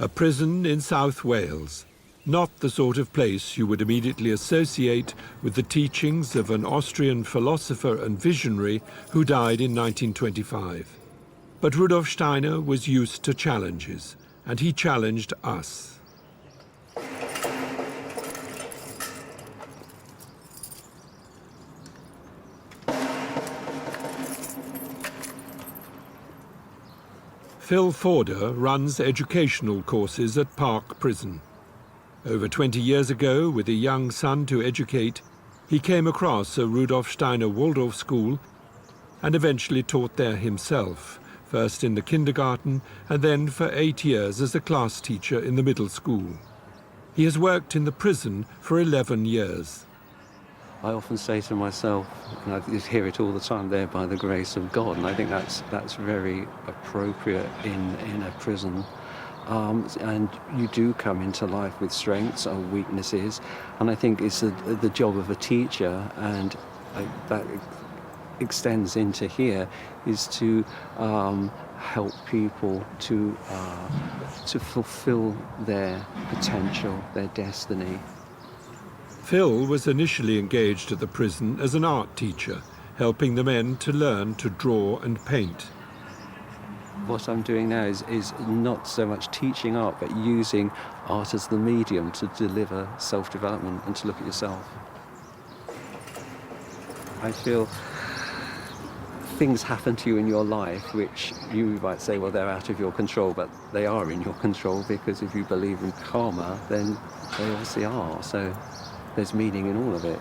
A prison in South Wales, not the sort of place you would immediately associate with the teachings of an Austrian philosopher and visionary who died in 1925. But Rudolf Steiner was used to challenges, and he challenged us. Phil Forder runs educational courses at Park Prison. Over 20 years ago, with a young son to educate, he came across a Rudolf Steiner Waldorf school and eventually taught there himself, first in the kindergarten and then for 8 years as a class teacher in the middle school. He has worked in the prison for 11 years. I often say to myself, and I just hear it all the time, there by the grace of God, and I think that's very appropriate in a prison. And you do come into life with strengths or weaknesses, and I think it's the job of a teacher, and that extends into here, is to help people to fulfill their potential, their destiny. Phil was initially engaged at the prison as an art teacher, helping the men to learn to draw and paint. What I'm doing now is not so much teaching art, but using art as the medium to deliver self-development and to look at yourself. I feel things happen to you in your life which you might say, well, they're out of your control, but they are in your control, because if you believe in karma, then they obviously are. So there's meaning in all of it.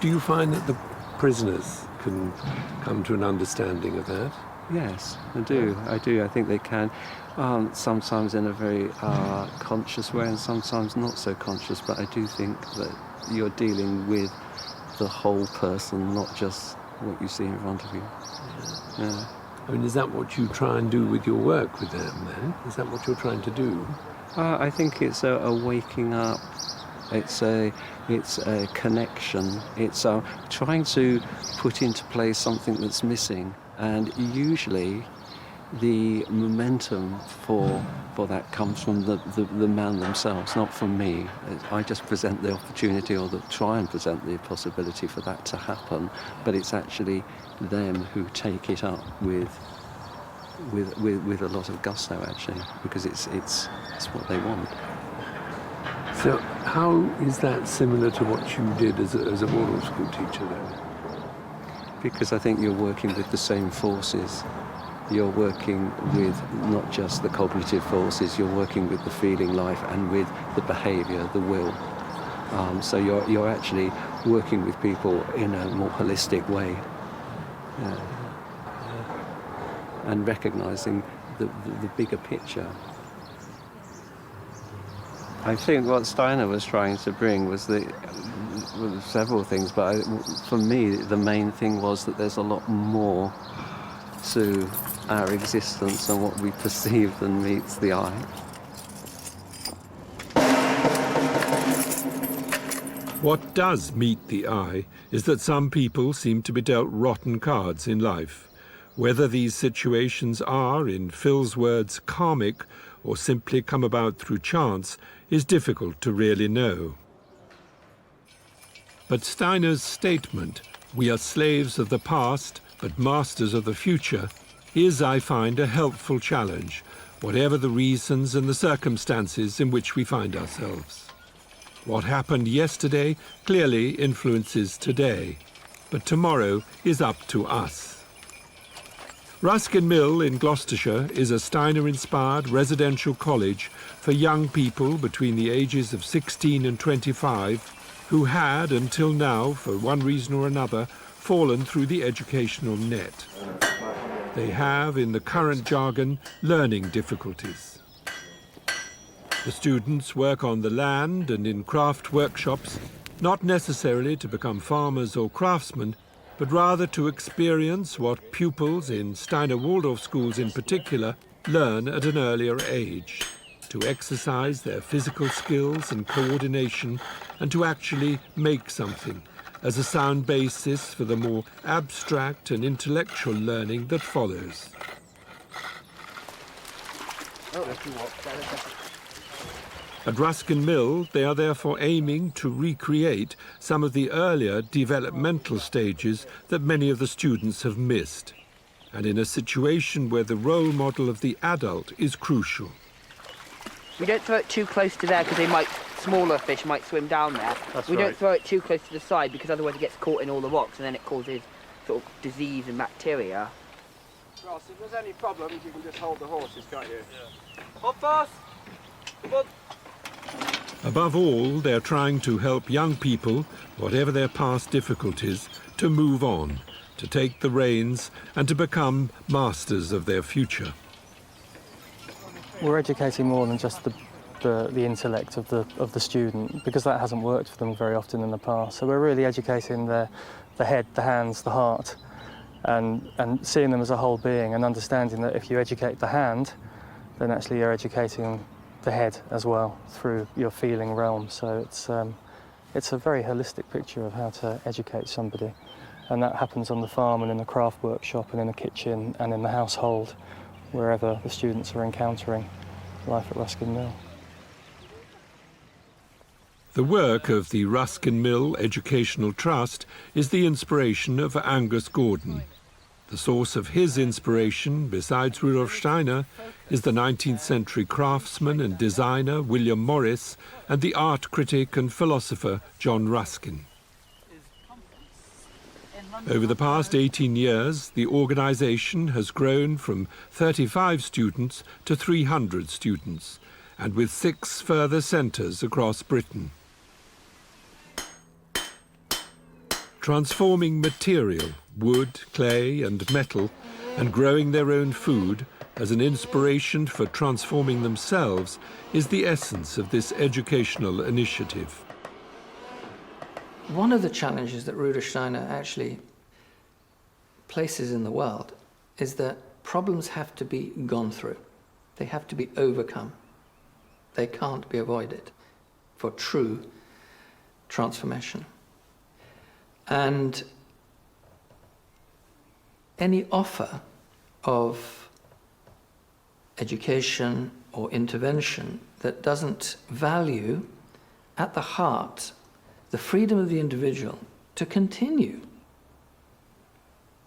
Do you find that the prisoners can come to an understanding of that? Yes, I do. I think they can, sometimes in a very conscious way and sometimes not so conscious, but I do think that you're dealing with the whole person, not just what you see in front of you. Yeah. I mean, is that what you try and do with your work with them then? Is that what you're trying to do? I think it's a waking up. It's a connection. It's trying to put into place something that's missing, and usually the momentum for that comes from the man themselves, not from me. I just present the opportunity, or try and present the possibility for that to happen, but it's actually them who take it up with a lot of gusto, actually, because it's what they want. So how is that similar to what you did as a Waldorf school teacher then? Because I think you're working with the same forces. You're working with not just the cognitive forces, you're working with the feeling life and with the behaviour, the will. So you're actually working with people in a more holistic way. Yeah. And recognising the bigger picture. I think what Steiner was trying to bring was several things, but for me the main thing was that there's a lot more to our existence and what we perceive than meets the eye. What does meet the eye is that some people seem to be dealt rotten cards in life. Whether these situations are, in Phil's words, karmic or simply come about through chance is difficult to really know. But Steiner's statement, "We are slaves of the past, but masters of the future," is, I find, a helpful challenge, whatever the reasons and the circumstances in which we find ourselves. What happened yesterday clearly influences today, but tomorrow is up to us. Ruskin Mill in Gloucestershire is a Steiner-inspired residential college for young people between the ages of 16 and 25 who had, until now, for one reason or another, fallen through the educational net. They have, in the current jargon, learning difficulties. The students work on the land and in craft workshops, not necessarily to become farmers or craftsmen, but rather to experience what pupils in Steiner Waldorf schools in particular learn at an earlier age, to exercise their physical skills and coordination, and to actually make something, as a sound basis for the more abstract and intellectual learning that follows. At Ruskin Mill, they are therefore aiming to recreate some of the earlier developmental stages that many of the students have missed, and in a situation where the role model of the adult is crucial. We don't throw it too close to there because smaller fish might swim down there. We don't throw it too close to the side because otherwise it gets caught in all the rocks and then it causes sort of disease and bacteria. Ross, if there's any problems, you can just hold the horses, can't you? Yeah. Hold fast! Come on! Above all, they're trying to help young people, whatever their past difficulties, to move on, to take the reins and to become masters of their future. We're educating more than just the intellect of the student, because that hasn't worked for them very often in the past. So we're really educating the head, the hands, the heart, and seeing them as a whole being, and understanding that if you educate the hand, then actually you're educating the head as well through your feeling realm. So it's a very holistic picture of how to educate somebody, and that happens on the farm and in the craft workshop and in the kitchen and in the household, wherever the students are encountering life at Ruskin Mill. The work of the Ruskin Mill Educational Trust is the inspiration of Angus Gordon. The source of his inspiration, besides Rudolf Steiner, is the 19th century craftsman and designer William Morris and the art critic and philosopher John Ruskin. Over the past 18 years, the organisation has grown from 35 students to 300 students, and with 6 further centres across Britain. Transforming material, wood, clay and metal, and growing their own food as an inspiration for transforming themselves is the essence of this educational initiative. One of the challenges that Rudolf Steiner actually places in the world is that problems have to be gone through. They have to be overcome. They can't be avoided for true transformation. And any offer of education or intervention that doesn't value at the heart the freedom of the individual to continue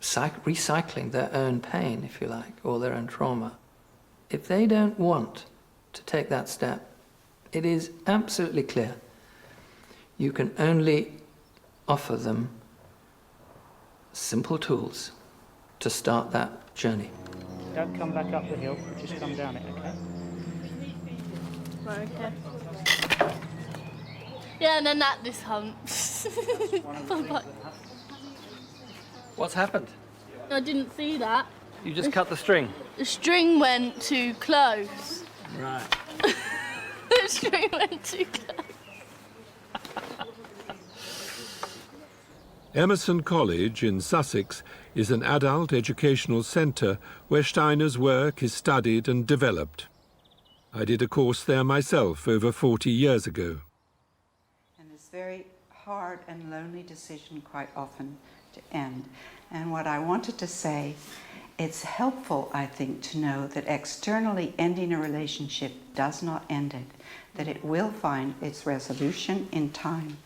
recycling their own pain, if you like, or their own trauma. If they don't want to take that step, it is absolutely clear you can only offer them simple tools to start that journey. Don't come back up the hill, just come down it, okay? Right, okay. Yeah, and then this humps. Bye-bye. What's happened? I didn't see that. You just cut the string. The string went too close. Right. The string went too close. Emerson College in Sussex is an adult educational centre where Steiner's work is studied and developed. I did a course there myself over 40 years ago. And it's a very hard and lonely decision quite often to end. And what I wanted to say, it's helpful, I think, to know that externally ending a relationship does not end it, that it will find its resolution in time.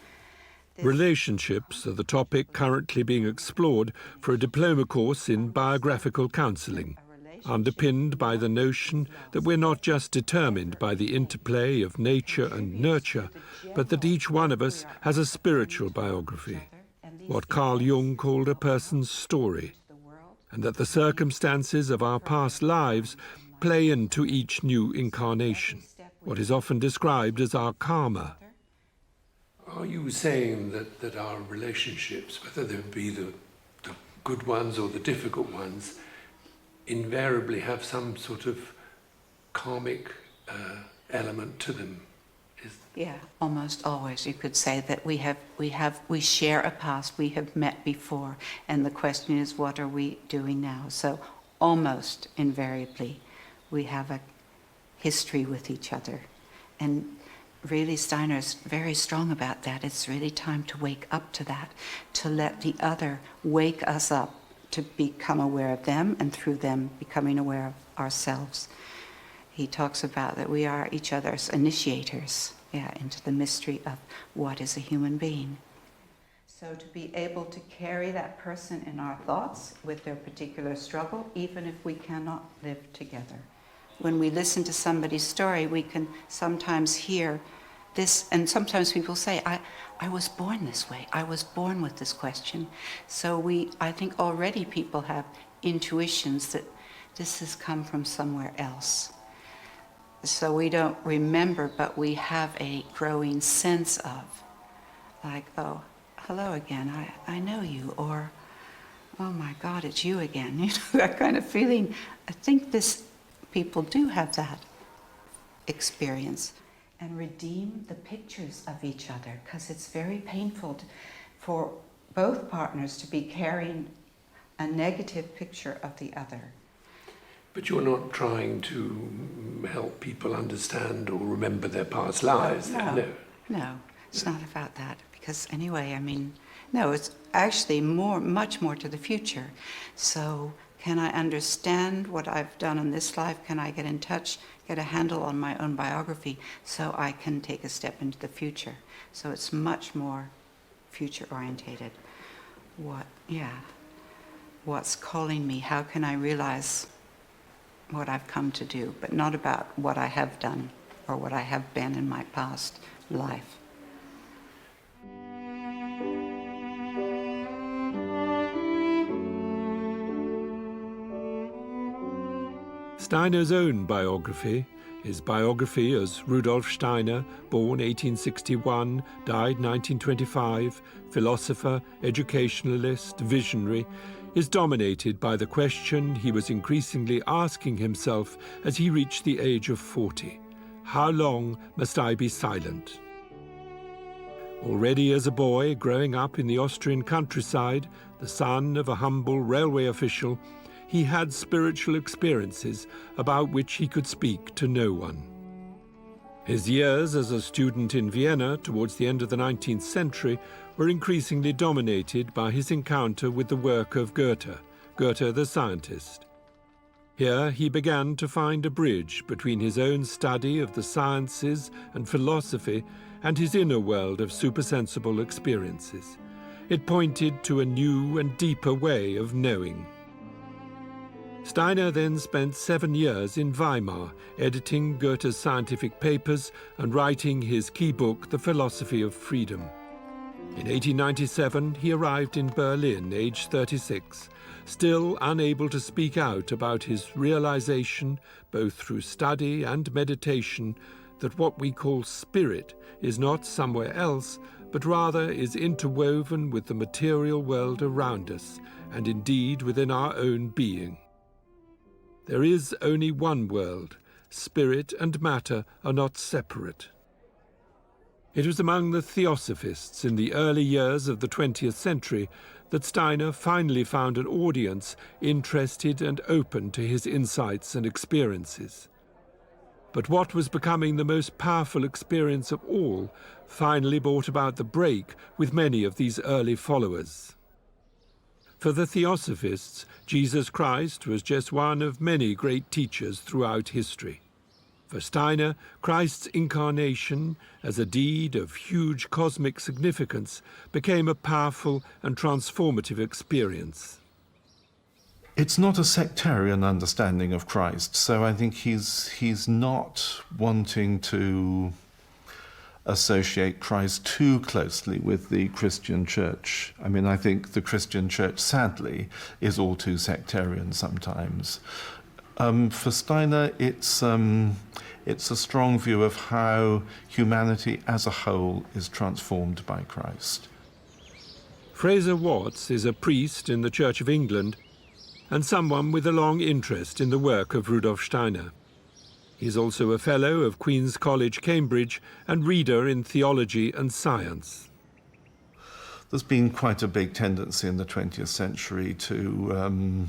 Relationships are the topic currently being explored for a diploma course in biographical counselling, underpinned by the notion that we're not just determined by the interplay of nature and nurture, but that each one of us has a spiritual biography, what Carl Jung called a person's story, and that the circumstances of our past lives play into each new incarnation, what is often described as our karma. Are you saying that our relationships, whether they be the good ones or the difficult ones, invariably have some sort of karmic element to them? Yeah, almost always. You could say that we share a past, we have met before, and the question is, what are we doing now? So almost invariably, we have a history with each other. And really, Steiner's very strong about that. It's really time to wake up to that, to let the other wake us up, to become aware of them, and through them becoming aware of ourselves. he talks about that we are each other's initiators, into the mystery of what is a human being. So to be able to carry that person in our thoughts with their particular struggle, even if we cannot live together. When we listen to somebody's story, we can sometimes hear this, and sometimes people say, I was born this way, I was born with this question. So I think already people have intuitions that this has come from somewhere else. So we don't remember, but we have a growing sense of, like, oh, hello again, I know you, or, oh my God, it's you again, you know, that kind of feeling. I think people do have that experience. And redeem the pictures of each other, because it's very painful for both partners to be carrying a negative picture of the other. But you're not trying to help people understand or remember their past lives. No, it's not about that. Because anyway, no, it's actually much more to the future. So can I understand what I've done in this life? Can I get in touch, get a handle on my own biography so I can take a step into the future? So it's much more future orientated. What's calling me? How can I realize what I've come to do, but not about what I have done or what I have been in my past life. Steiner's own biography, his biography as Rudolf Steiner, born 1861, died 1925, philosopher, educationalist, visionary, is dominated by the question he was increasingly asking himself as he reached the age of 40. How long must I be silent? Already as a boy, growing up in the Austrian countryside, the son of a humble railway official, he had spiritual experiences about which he could speak to no one. His years as a student in Vienna towards the end of the 19th century were increasingly dominated by his encounter with the work of Goethe the scientist. Here he began to find a bridge between his own study of the sciences and philosophy and his inner world of supersensible experiences. It pointed to a new and deeper way of knowing. Steiner then spent 7 years in Weimar, editing Goethe's scientific papers and writing his key book, The Philosophy of Freedom. In 1897, he arrived in Berlin, aged 36, still unable to speak out about his realization, both through study and meditation, that what we call spirit is not somewhere else, but rather is interwoven with the material world around us, and indeed within our own being. There is only one world. Spirit and matter are not separate. It was among the theosophists in the early years of the 20th century that Steiner finally found an audience interested and open to his insights and experiences. But what was becoming the most powerful experience of all finally brought about the break with many of these early followers. For the theosophists, Jesus Christ was just one of many great teachers throughout history. For Steiner, Christ's incarnation, as a deed of huge cosmic significance, became a powerful and transformative experience. It's not a sectarian understanding of Christ, so I think he's not wanting to associate Christ too closely with the Christian church. I mean, I think the Christian church, sadly, is all too sectarian sometimes. For Steiner, it's a strong view of how humanity as a whole is transformed by Christ. Fraser Watts is a priest in the Church of England and someone with a long interest in the work of Rudolf Steiner. He's also a Fellow of Queen's College, Cambridge, and reader in theology and science. There's been quite a big tendency in the 20th century to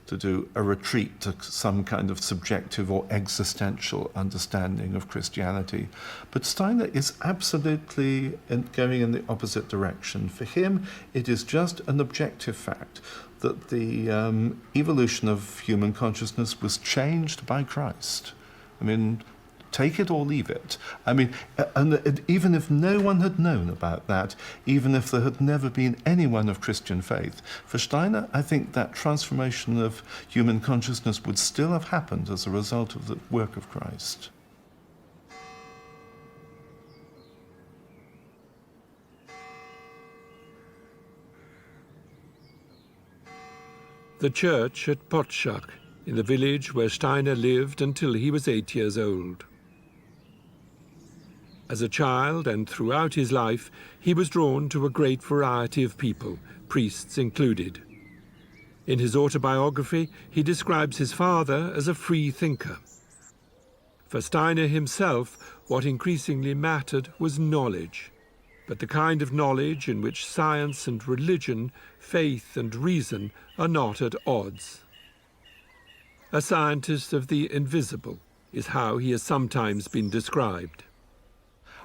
do a retreat to some kind of subjective or existential understanding of Christianity. But Steiner is absolutely going in the opposite direction. For him, it is just an objective fact that the evolution of human consciousness was changed by Christ. I mean, take it or leave it. I mean, and even if no one had known about that, even if there had never been anyone of Christian faith, for Steiner, I think that transformation of human consciousness would still have happened as a result of the work of Christ. The church at Potschach, in the village where Steiner lived until he was 8 years old. As a child and throughout his life, he was drawn to a great variety of people, priests included. In his autobiography, he describes his father as a free thinker. For Steiner himself, what increasingly mattered was knowledge, but the kind of knowledge in which science and religion, faith and reason are not at odds. A scientist of the invisible is how he has sometimes been described.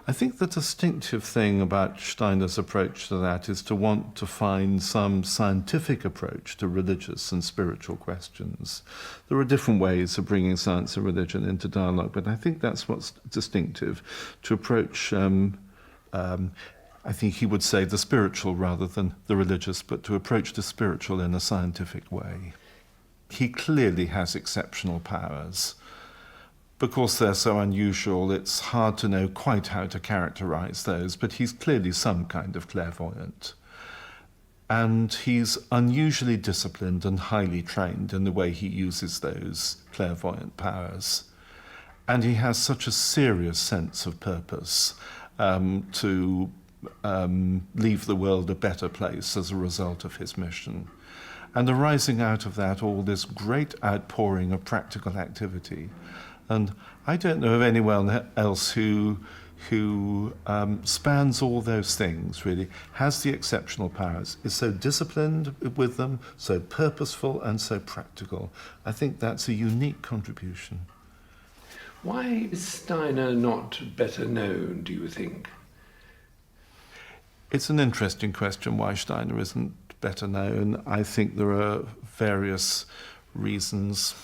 I think the distinctive thing about Steiner's approach to that is to want to find some scientific approach to religious and spiritual questions. There are different ways of bringing science and religion into dialogue, but I think that's what's distinctive, to approach, I think he would say the spiritual rather than the religious, but to approach the spiritual in a scientific way. He clearly has exceptional powers. Because they're so unusual, it's hard to know quite how to characterize those, but he's clearly some kind of clairvoyant. And he's unusually disciplined and highly trained in the way he uses those clairvoyant powers. And he has such a serious sense of purpose to leave the world a better place as a result of his mission. And arising out of that, all this great outpouring of practical activity. And I don't know of anyone else who spans all those things, really, has the exceptional powers, is so disciplined with them, so purposeful and so practical. I think that's a unique contribution. Why is Steiner not better known, do you think? It's an interesting question why Steiner isn't better known. I think there are various reasons.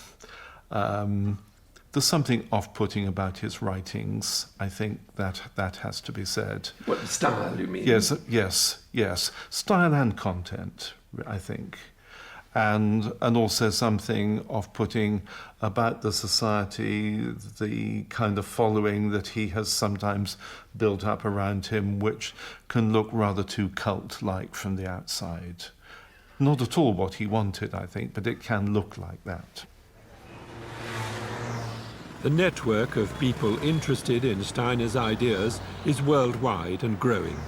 There's something off-putting about his writings. I think that has to be said. What style, you mean? Yes. Style and content, I think. And also something off-putting about the society, the kind of following that he has sometimes built up around him, which can look rather too cult-like from the outside. Not at all what he wanted, I think, but it can look like that. The network of people interested in Steiner's ideas is worldwide and growing.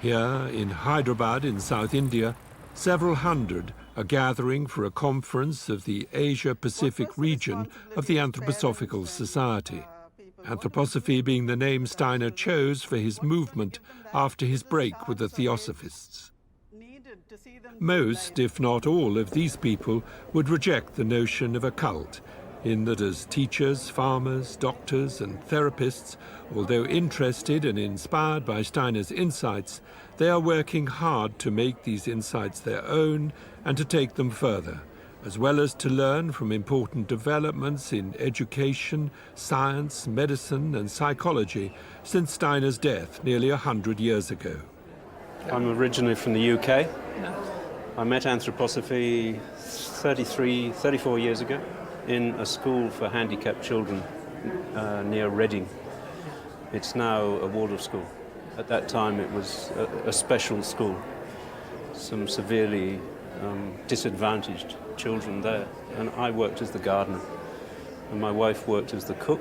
Here in Hyderabad in South India, several hundred are gathering for a conference of the Asia-Pacific region of the Anthroposophical Society. Anthroposophy being the name Steiner chose for his movement after his break with the Theosophists. Most, if not all, of these people would reject the notion of a cult, in that as teachers, farmers, doctors and therapists, although interested and inspired by Steiner's insights, they are working hard to make these insights their own and to take them further, as well as to learn from important developments in education, science, medicine and psychology since Steiner's death nearly 100 years ago. I'm originally from the UK. I met anthroposophy 34 years ago in a school for handicapped children near Reading. It's now a Waldorf school. At that time it was a special school. Some severely disadvantaged children there. And I worked as the gardener. And my wife worked as the cook.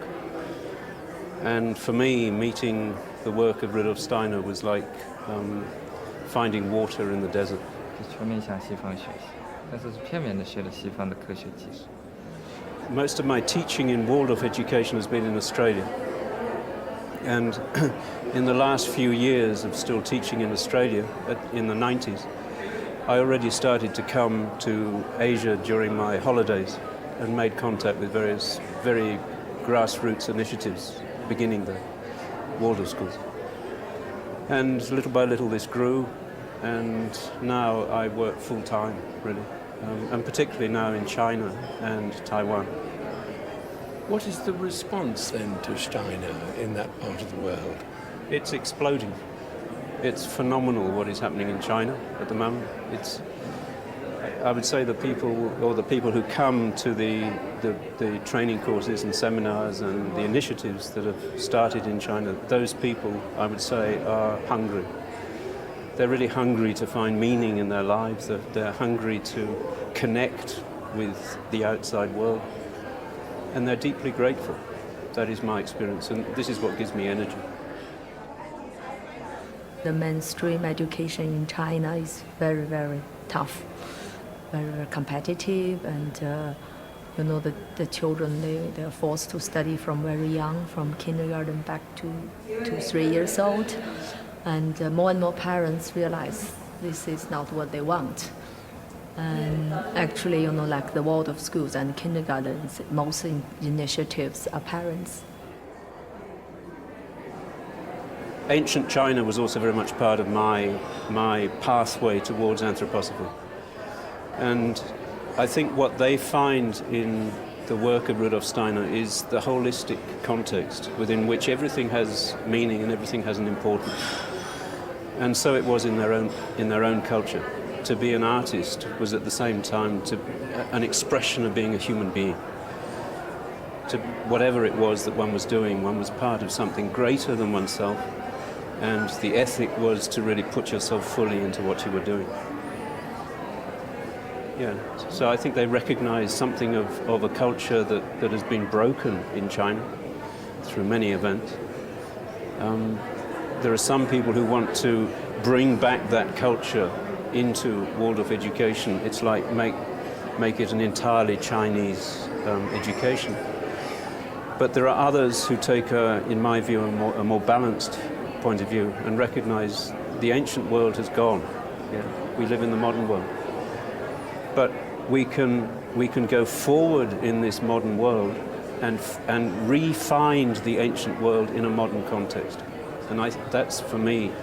And for me, meeting the work of Rudolf Steiner was like finding water in the desert. Most of my teaching in Waldorf education has been in Australia. And in the last few years of still teaching in Australia, in the 90s, I already started to come to Asia during my holidays and made contact with various very grassroots initiatives beginning the Waldorf schools. And little by little this grew, and now I work full-time, really. And particularly now in China and Taiwan. What is the response then to Steiner in that part of the world? It's exploding. It's phenomenal what is happening in China at the moment. I would say the people who come to the training courses and seminars and the initiatives that have started in China, those people, I would say, are hungry. They're really hungry to find meaning in their lives. They're hungry to connect with the outside world. And they're deeply grateful. That is my experience, and this is what gives me energy. The mainstream education in China is very, very tough, very, very competitive, and the children, they're forced to study from very young, from kindergarten back to 3 years old, and more and more parents realize this is not what they want. And actually, like the world of schools and kindergartens, most initiatives are parents. Ancient China was also very much part of my pathway towards anthroposophy. And I think what they find in the work of Rudolf Steiner is the holistic context within which everything has meaning and everything has an importance. And so it was in their own culture. To be an artist was at the same time an expression of being a human being. To whatever it was that one was doing, one was part of something greater than oneself, and the ethic was to really put yourself fully into what you were doing. Yeah, so I think they recognize something of a culture that has been broken in China through many events. There are some people who want to bring back that culture into Waldorf education. It's like make it an entirely Chinese education. But there are others who take, in my view, a more balanced point of view and recognize the ancient world has gone. Yeah? We live in the modern world. But we can go forward in this modern world and re-find the ancient world in a modern context. And that's, for me,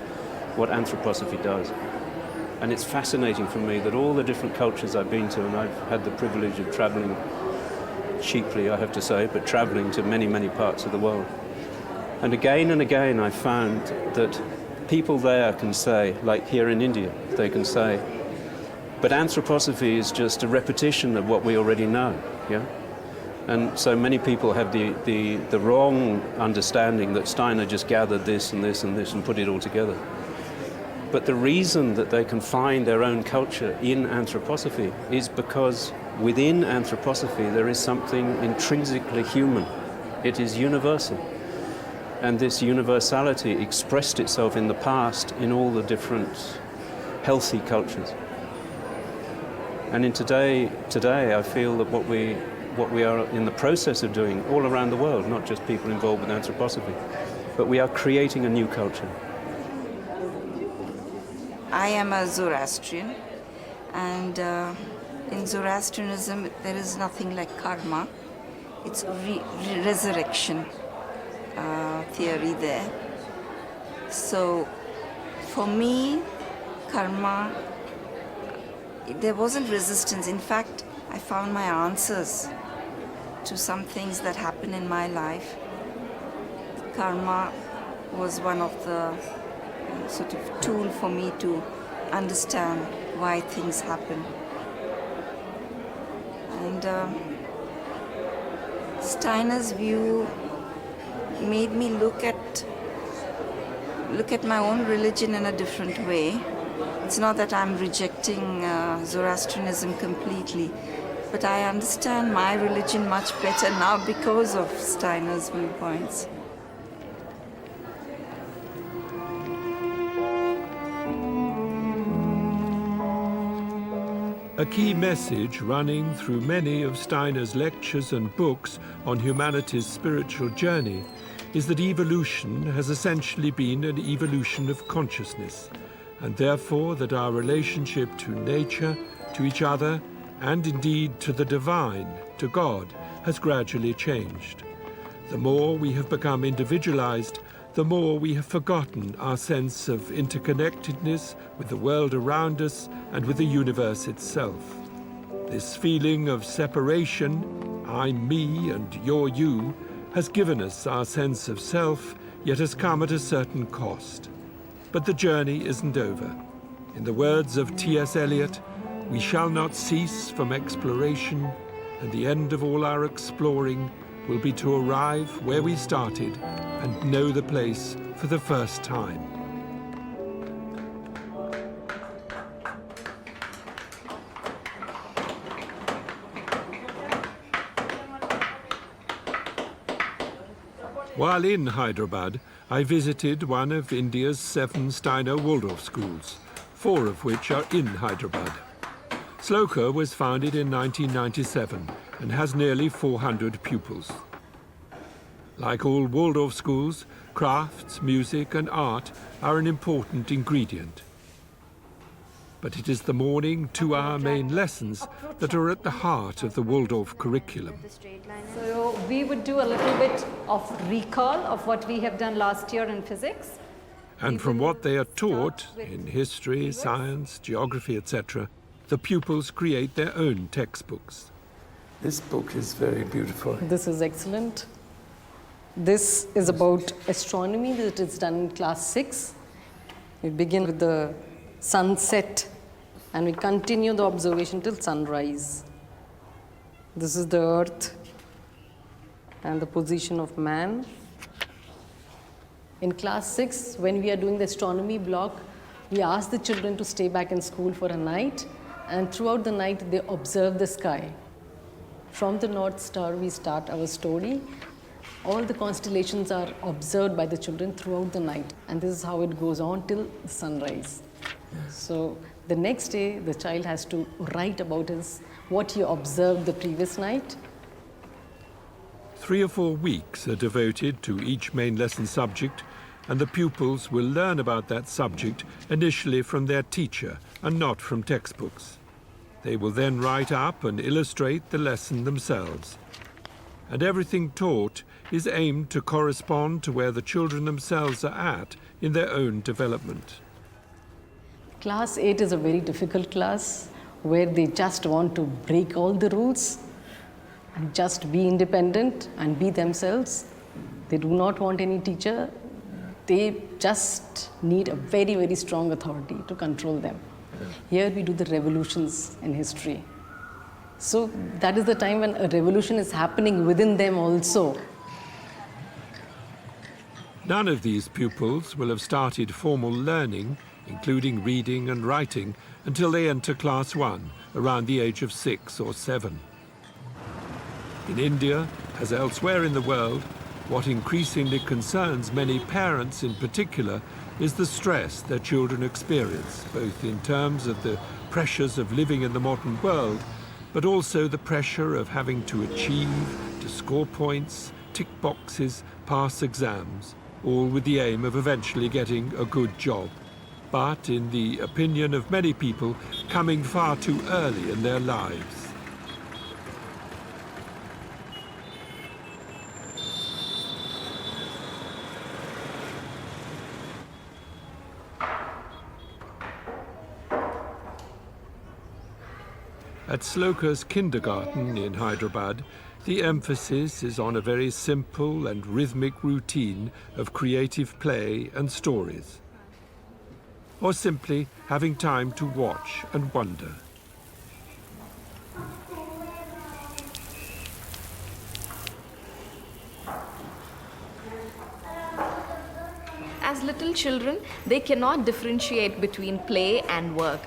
what anthroposophy does. And it's fascinating for me that all the different cultures I've been to, and I've had the privilege of traveling cheaply, I have to say, but traveling to many, many parts of the world. And again, I found that people there can say, like here in India, they can say, but anthroposophy is just a repetition of what we already know, yeah? And so many people have the wrong understanding that Steiner just gathered this and this and this and put it all together. But the reason that they can find their own culture in anthroposophy is because within anthroposophy there is something intrinsically human. It is universal. And this universality expressed itself in the past in all the different healthy cultures. And in today I feel that what we are in the process of doing all around the world, not just people involved with anthroposophy, but we are creating a new culture. I am a Zoroastrian, and in Zoroastrianism there is nothing like karma. It's resurrection theory there. So for me, karma, there wasn't resistance. In fact, I found my answers to some things that happened in my life. Karma was one of the sort of tool for me to understand why things happen. And Steiner's view made me look at my own religion in a different way. It's not that I'm rejecting Zoroastrianism completely, but I understand my religion much better now because of Steiner's viewpoints. A key message running through many of Steiner's lectures and books on humanity's spiritual journey is that evolution has essentially been an evolution of consciousness, and therefore that our relationship to nature, to each other, and indeed to the divine, to God, has gradually changed. The more we have become individualized, the more we have forgotten our sense of interconnectedness with the world around us and with the universe itself. This feeling of separation, I'm me and you're you, has given us our sense of self, yet has come at a certain cost. But the journey isn't over. In the words of T.S. Eliot, we shall not cease from exploration, and the end of all our exploring will be to arrive where we started and know the place for the first time. While in Hyderabad, I visited one of India's 7 Steiner Waldorf schools, 4 of which are in Hyderabad. Sloka was founded in 1997 and has nearly 400 pupils. Like all Waldorf schools, crafts, music and art are an important ingredient. But it is the morning 2-hour main lessons that are at the heart of the Waldorf curriculum. So we would do a little bit of recall of what we have done last year in physics. And from what they are taught in history, science, geography, etc., the pupils create their own textbooks. This book is very beautiful. This is excellent. This is about astronomy that is done in class 6. We begin with the sunset and we continue the observation till sunrise. This is the earth and the position of man. In class 6, when we are doing the astronomy block, we ask the children to stay back in school for a night, and throughout the night they observe the sky. From the North Star we start our story. All the constellations are observed by the children throughout the night, and this is how it goes on till sunrise. So the next day the child has to write about what he observed the previous night. 3 or 4 weeks are devoted to each main lesson subject, and the pupils will learn about that subject initially from their teacher and not from textbooks. They will then write up and illustrate the lesson themselves. And everything taught is aimed to correspond to where the children themselves are at in their own development. Class 8 is a very difficult class where they just want to break all the rules and just be independent and be themselves. They do not want any teacher. They just need a very, very strong authority to control them. Here we do the revolutions in history. So that is the time when a revolution is happening within them also. None of these pupils will have started formal learning, including reading and writing, until they enter class 1, around the age of 6 or 7. In India, as elsewhere in the world, what increasingly concerns many parents in particular is the stress their children experience, both in terms of the pressures of living in the modern world, but also the pressure of having to achieve, to score points, tick boxes, pass exams, all with the aim of eventually getting a good job. But, in the opinion of many people, coming far too early in their lives. At Sloka's kindergarten in Hyderabad, the emphasis is on a very simple and rhythmic routine of creative play and stories, or simply having time to watch and wonder. As little children, they cannot differentiate between play and work.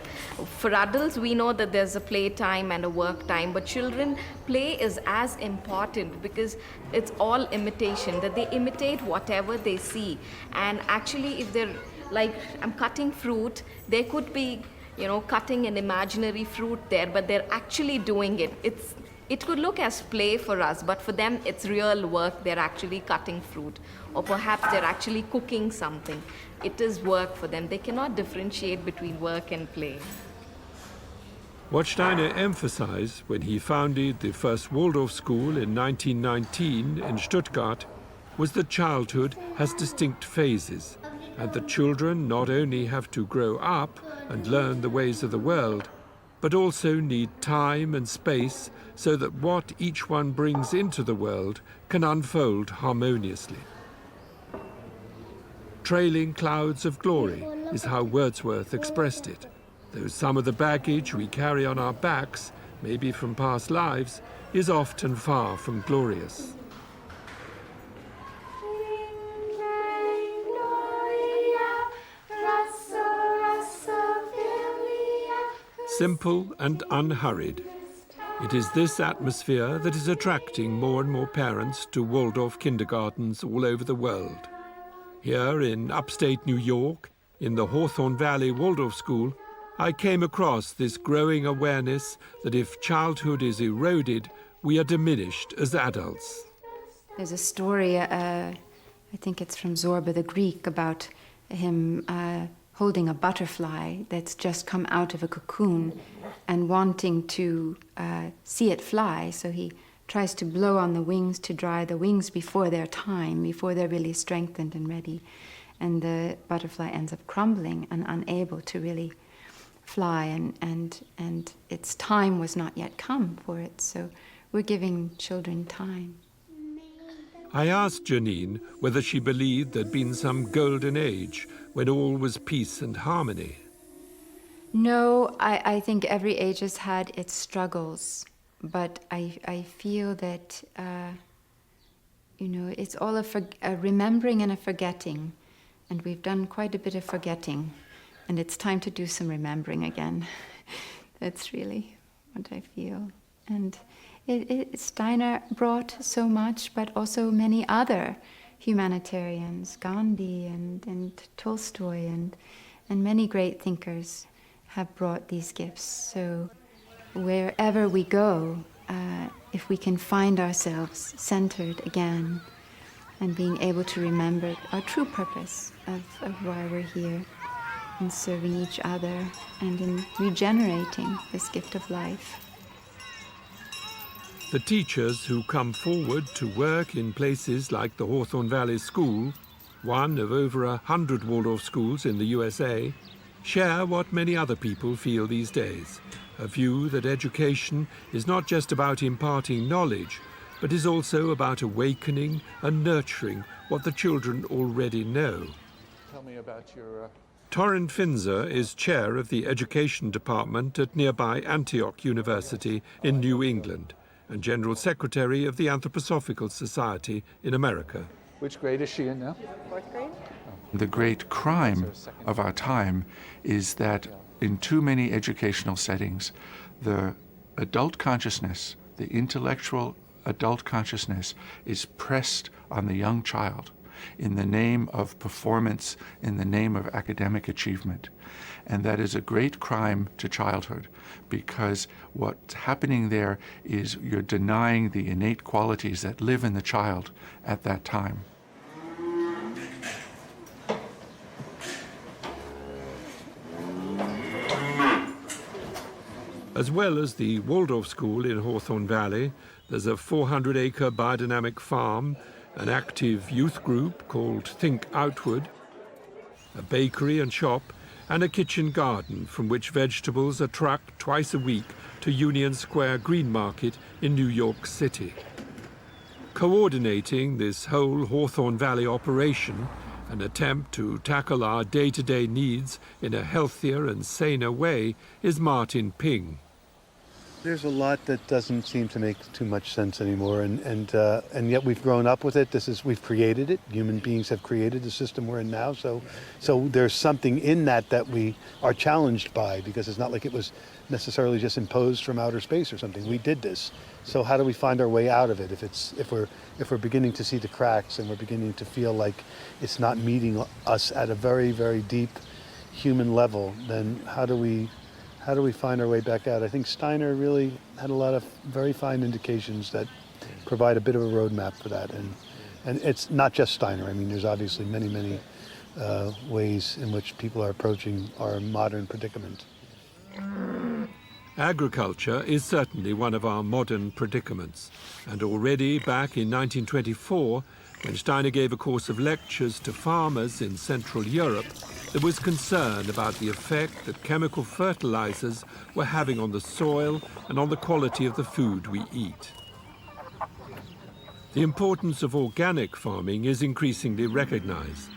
For adults, we know that there's a play time and a work time, but children, play is as important because it's all imitation, that they imitate whatever they see. And actually, if they're like, I'm cutting fruit, they could be, cutting an imaginary fruit there, but they're actually doing it. It could look as play for us, but for them, it's real work. They're actually cutting fruit. Or perhaps they're actually cooking something. It is work for them. They cannot differentiate between work and play. What Steiner emphasized when he founded the first Waldorf school in 1919 in Stuttgart was that childhood has distinct phases, and that children not only have to grow up and learn the ways of the world, but also need time and space so that what each one brings into the world can unfold harmoniously. Trailing clouds of glory is how Wordsworth expressed it, though some of the baggage we carry on our backs, maybe from past lives, is often far from glorious. Simple and unhurried. It is this atmosphere that is attracting more and more parents to Waldorf kindergartens all over the world. Here in upstate New York, in the Hawthorne Valley Waldorf School, I came across this growing awareness that if childhood is eroded, we are diminished as adults. There's a story, I think it's from Zorba the Greek, about him holding a butterfly that's just come out of a cocoon and wanting to see it fly. So he tries to blow on the wings to dry the wings before their time, before they're really strengthened and ready. And the butterfly ends up crumbling and unable to really fly, and its time was not yet come for it. So we're giving children time. I asked Janine whether she believed there'd been some golden age when all was peace and harmony. No, I think every age has had its struggles, but I feel that, it's all a remembering and a forgetting, and we've done quite a bit of forgetting, and it's time to do some remembering again. That's really what I feel. And Steiner brought so much, but also many other humanitarians, Gandhi and Tolstoy and many great thinkers have brought these gifts. So wherever we go, if we can find ourselves centered again and being able to remember our true purpose of why we're here, in serving each other and in regenerating this gift of life. The teachers who come forward to work in places like the Hawthorne Valley School, one of over 100 Waldorf schools in the USA, share what many other people feel these days, a view that education is not just about imparting knowledge, but is also about awakening and nurturing what the children already know. Tell me about your... Torrin Finzer is chair of the education department at nearby Antioch University in New England, and General Secretary of the Anthroposophical Society in America. Which grade is she in now? 4th grade. The great crime of our time is that in too many educational settings, the adult consciousness, the intellectual adult consciousness, is pressed on the young child in the name of performance, in the name of academic achievement. And that is a great crime to childhood, because what's happening there is you're denying the innate qualities that live in the child at that time. As well as the Waldorf School in Hawthorne Valley, there's a 400-acre biodynamic farm, an active youth group called Think Outward, a bakery and shop, and a kitchen garden from which vegetables are trucked twice a week to Union Square Green Market in New York City. Coordinating this whole Hawthorne Valley operation, an attempt to tackle our day-to-day needs in a healthier and saner way, is Martin Ping. There's a lot that doesn't seem to make too much sense anymore, and yet we've grown up with it. We've created it. Human beings have created the system we're in now. So there's something in that we are challenged by, because it's not like it was necessarily just imposed from outer space or something. We did this. So how do we find our way out of it? If we're beginning to see the cracks and we're beginning to feel like it's not meeting us at a very, very deep human level, then how do we find our way back out? I think Steiner really had a lot of very fine indications that provide a bit of a roadmap for that. And it's not just Steiner. I mean, there's obviously many, many ways in which people are approaching our modern predicament. Agriculture is certainly one of our modern predicaments. And already back in 1924, when Steiner gave a course of lectures to farmers in Central Europe, there was concern about the effect that chemical fertilizers were having on the soil and on the quality of the food we eat. The importance of organic farming is increasingly recognized.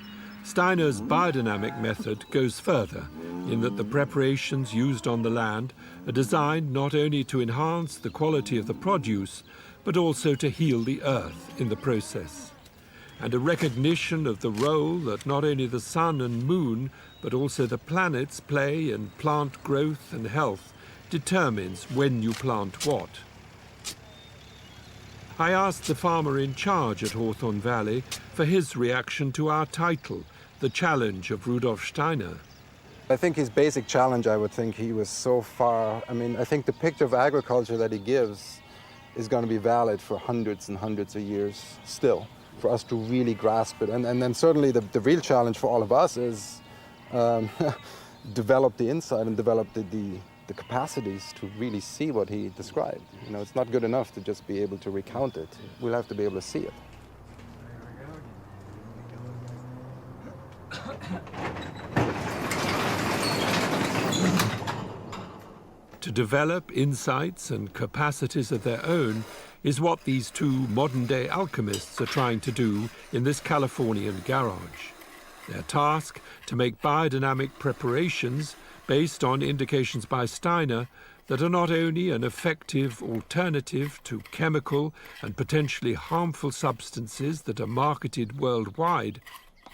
Steiner's biodynamic method goes further in that the preparations used on the land are designed not only to enhance the quality of the produce, but also to heal the earth in the process. And a recognition of the role that not only the sun and moon, but also the planets play in plant growth and health determines when you plant what. I asked the farmer in charge at Hawthorne Valley for his reaction to our title, The Challenge of Rudolf Steiner. I think his basic challenge, I would think he was so far, I think the picture of agriculture that he gives is going to be valid for hundreds and hundreds of years still, for us to really grasp it. And then certainly the real challenge for all of us is develop the insight and develop the capacities to really see what he described. You know, it's not good enough to just be able to recount it. We'll have to be able to see it. To develop insights and capacities of their own is what these two modern-day alchemists are trying to do in this Californian garage. Their task to make biodynamic preparations based on indications by Steiner that are not only an effective alternative to chemical and potentially harmful substances that are marketed worldwide,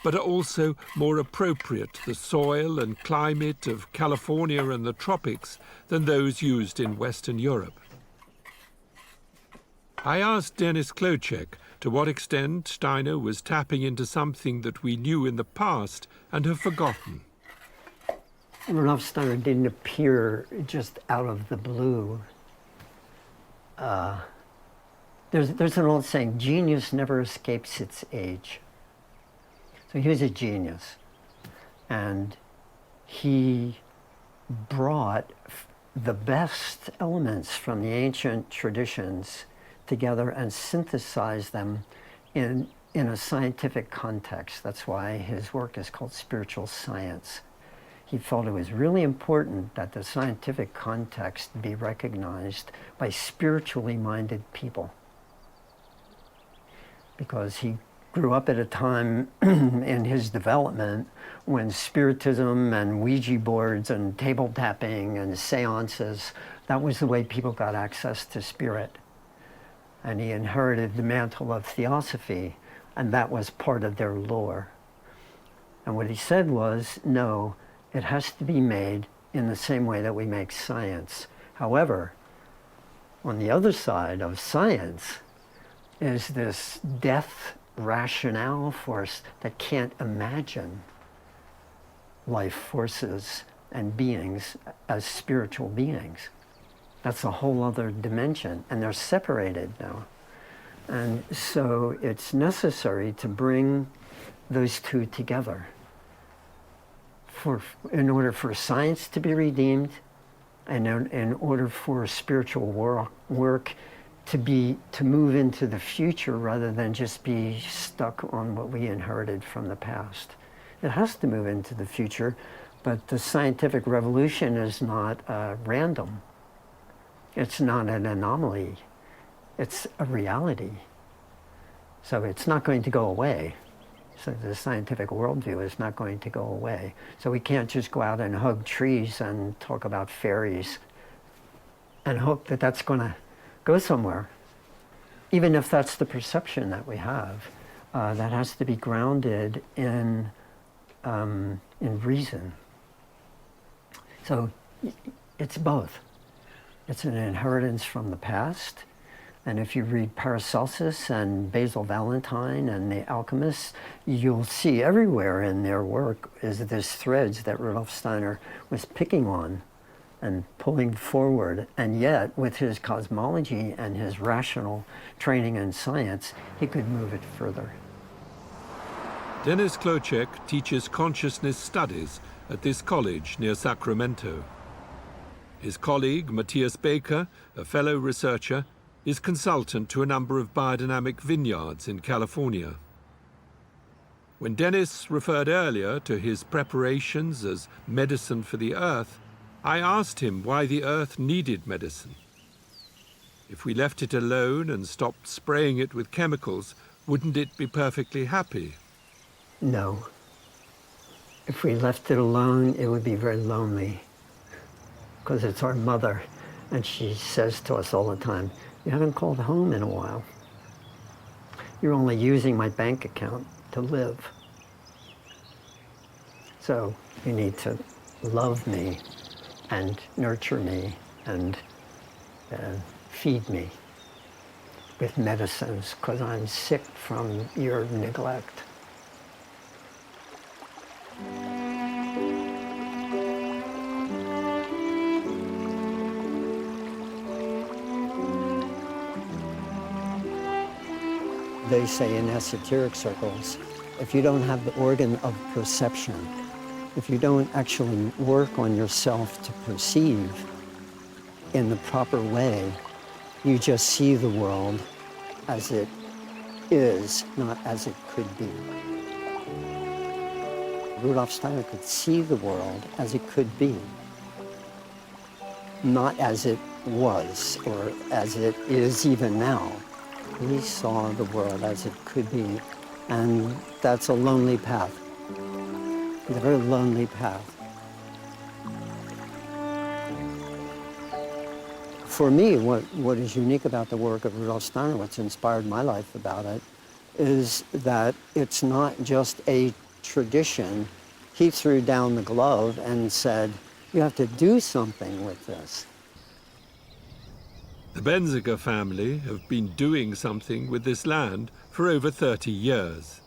but are also more appropriate to the soil and climate of California and the tropics than those used in Western Europe. I asked Dennis Klocek to what extent Steiner was tapping into something that we knew in the past and have forgotten. Rudolf Steiner didn't appear just out of the blue. There's an old saying, genius never escapes its age. So he was a genius, and he brought the best elements from the ancient traditions together and synthesized them in a scientific context. That's why his work is called spiritual science. He felt it was really important that the scientific context be recognized by spiritually minded people, because he grew up at a time in his development when spiritism and Ouija boards and table tapping and seances, that was the way people got access to spirit. And he inherited the mantle of theosophy, and that was part of their lore. And what he said was, no, it has to be made in the same way that we make science. However, on the other side of science is this death rationale force that can't imagine life forces and beings as spiritual beings. That's a whole other dimension, and they're separated now. And so it's necessary to bring those two together in order for science to be redeemed, and in order for spiritual work to move into the future rather than just be stuck on what we inherited from the past. It has to move into the future, but the scientific revolution is not random. It's not an anomaly. It's a reality. So it's not going to go away. So the scientific worldview is not going to go away. So we can't just go out and hug trees and talk about fairies and hope that that's going to go somewhere. Even if that's the perception that we have, that has to be grounded in reason. So it's both. It's an inheritance from the past. And if you read Paracelsus and Basil Valentine and the alchemists, you'll see everywhere in their work is this threads that Rudolf Steiner was picking on and pulling forward. And yet, with his cosmology and his rational training in science, he could move it further. Dennis Klocek teaches consciousness studies at this college near Sacramento. His colleague, Matthias Baker, a fellow researcher, is consultant to a number of biodynamic vineyards in California. When Dennis referred earlier to his preparations as medicine for the earth, I asked him why the earth needed medicine. If we left it alone and stopped spraying it with chemicals, wouldn't it be perfectly happy? No. If we left it alone, it would be very lonely, because it's our mother, and she says to us all the time, "You haven't called home in a while. You're only using my bank account to live. So you need to love me and nurture me and feed me with medicines, because I'm sick from your neglect." They say in esoteric circles, if you don't have the organ of perception, if you don't actually work on yourself to perceive in the proper way, you just see the world as it is, not as it could be. Rudolf Steiner could see the world as it could be, not as it was or as it is even now. He saw the world as it could be, and that's a lonely path. It's a very lonely path. For me, what is unique about the work of Rudolf Steiner, what's inspired my life about it, is that it's not just a tradition. He threw down the glove and said, you have to do something with this. The Benziger family have been doing something with this land for over 30 years.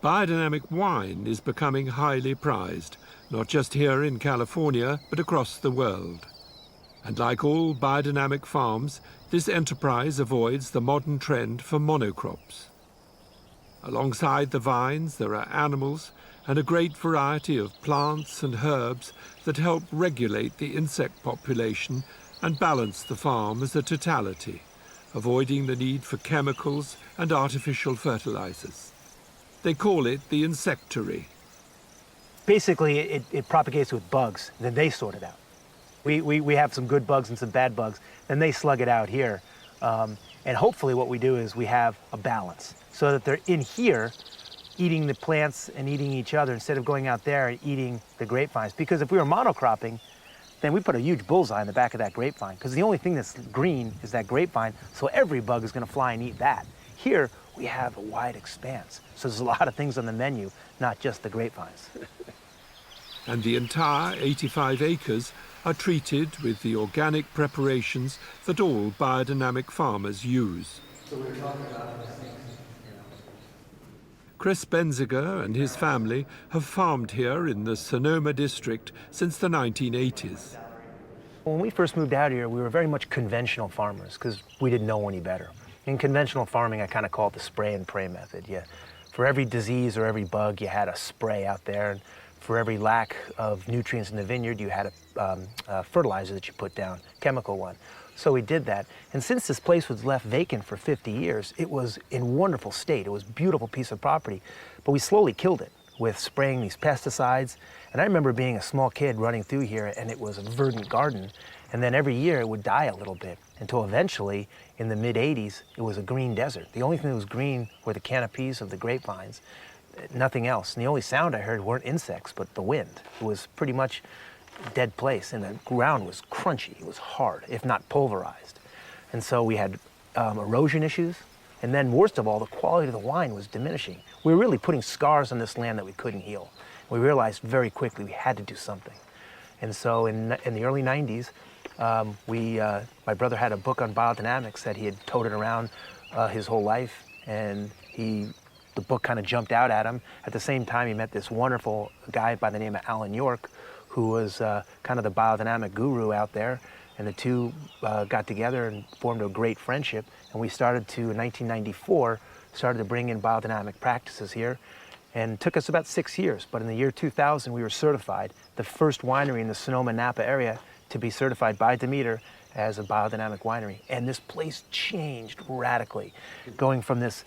Biodynamic wine is becoming highly prized, not just here in California, but across the world. And like all biodynamic farms, this enterprise avoids the modern trend for monocrops. Alongside the vines, there are animals and a great variety of plants and herbs that help regulate the insect population and balance the farm as a totality, avoiding the need for chemicals and artificial fertilizers. They call it the insectary. Basically, it propagates with bugs, then they sort it out. We have some good bugs and some bad bugs, then they slug it out here. And hopefully what we do is we have a balance, so that they're in here eating the plants and eating each other instead of going out there and eating the grapevines. Because if we were monocropping, then we put a huge bullseye in the back of that grapevine, because the only thing that's green is that grapevine, so every bug is going to fly and eat that. Here, we have a wide expanse, so there's a lot of things on the menu, not just the grapevines. And the entire 85 acres are treated with the organic preparations that all biodynamic farmers use. So we're talking about Chris Benziger and his family have farmed here in the Sonoma district since the 1980s. When we first moved out here, we were very much conventional farmers because we didn't know any better. In conventional farming, I kind of call it the spray and pray method. For every disease or every bug, you had a spray out there, and for every lack of nutrients in the vineyard, you had a fertilizer that you put down, chemical one. So we did that. And since this place was left vacant for 50 years, it was in wonderful state. It was a beautiful piece of property. But we slowly killed it with spraying these pesticides. And I remember being a small kid running through here, and it was a verdant garden. And then every year it would die a little bit, until eventually, in the mid-'80s, it was a green desert. The only thing that was green were the canopies of the grapevines, nothing else. And the only sound I heard weren't insects, but the wind. It was pretty much dead place, and the ground was crunchy. It was hard, if not pulverized. And so we had erosion issues, and then worst of all, the quality of the wine was diminishing. We were really putting scars on this land that we couldn't heal. We realized very quickly we had to do something. And so in the early 90s, my brother had a book on biodynamics that he had toted around his whole life, and the book kind of jumped out at him. At the same time, he met this wonderful guy by the name of Alan York, who was kind of the biodynamic guru out there, and the two got together and formed a great friendship, and we started to, in 1994, started to bring in biodynamic practices here, and it took us about 6 years, but in the year 2000, we were certified, the first winery in the Sonoma-Napa area to be certified by Demeter as a biodynamic winery, and this place changed radically, going from this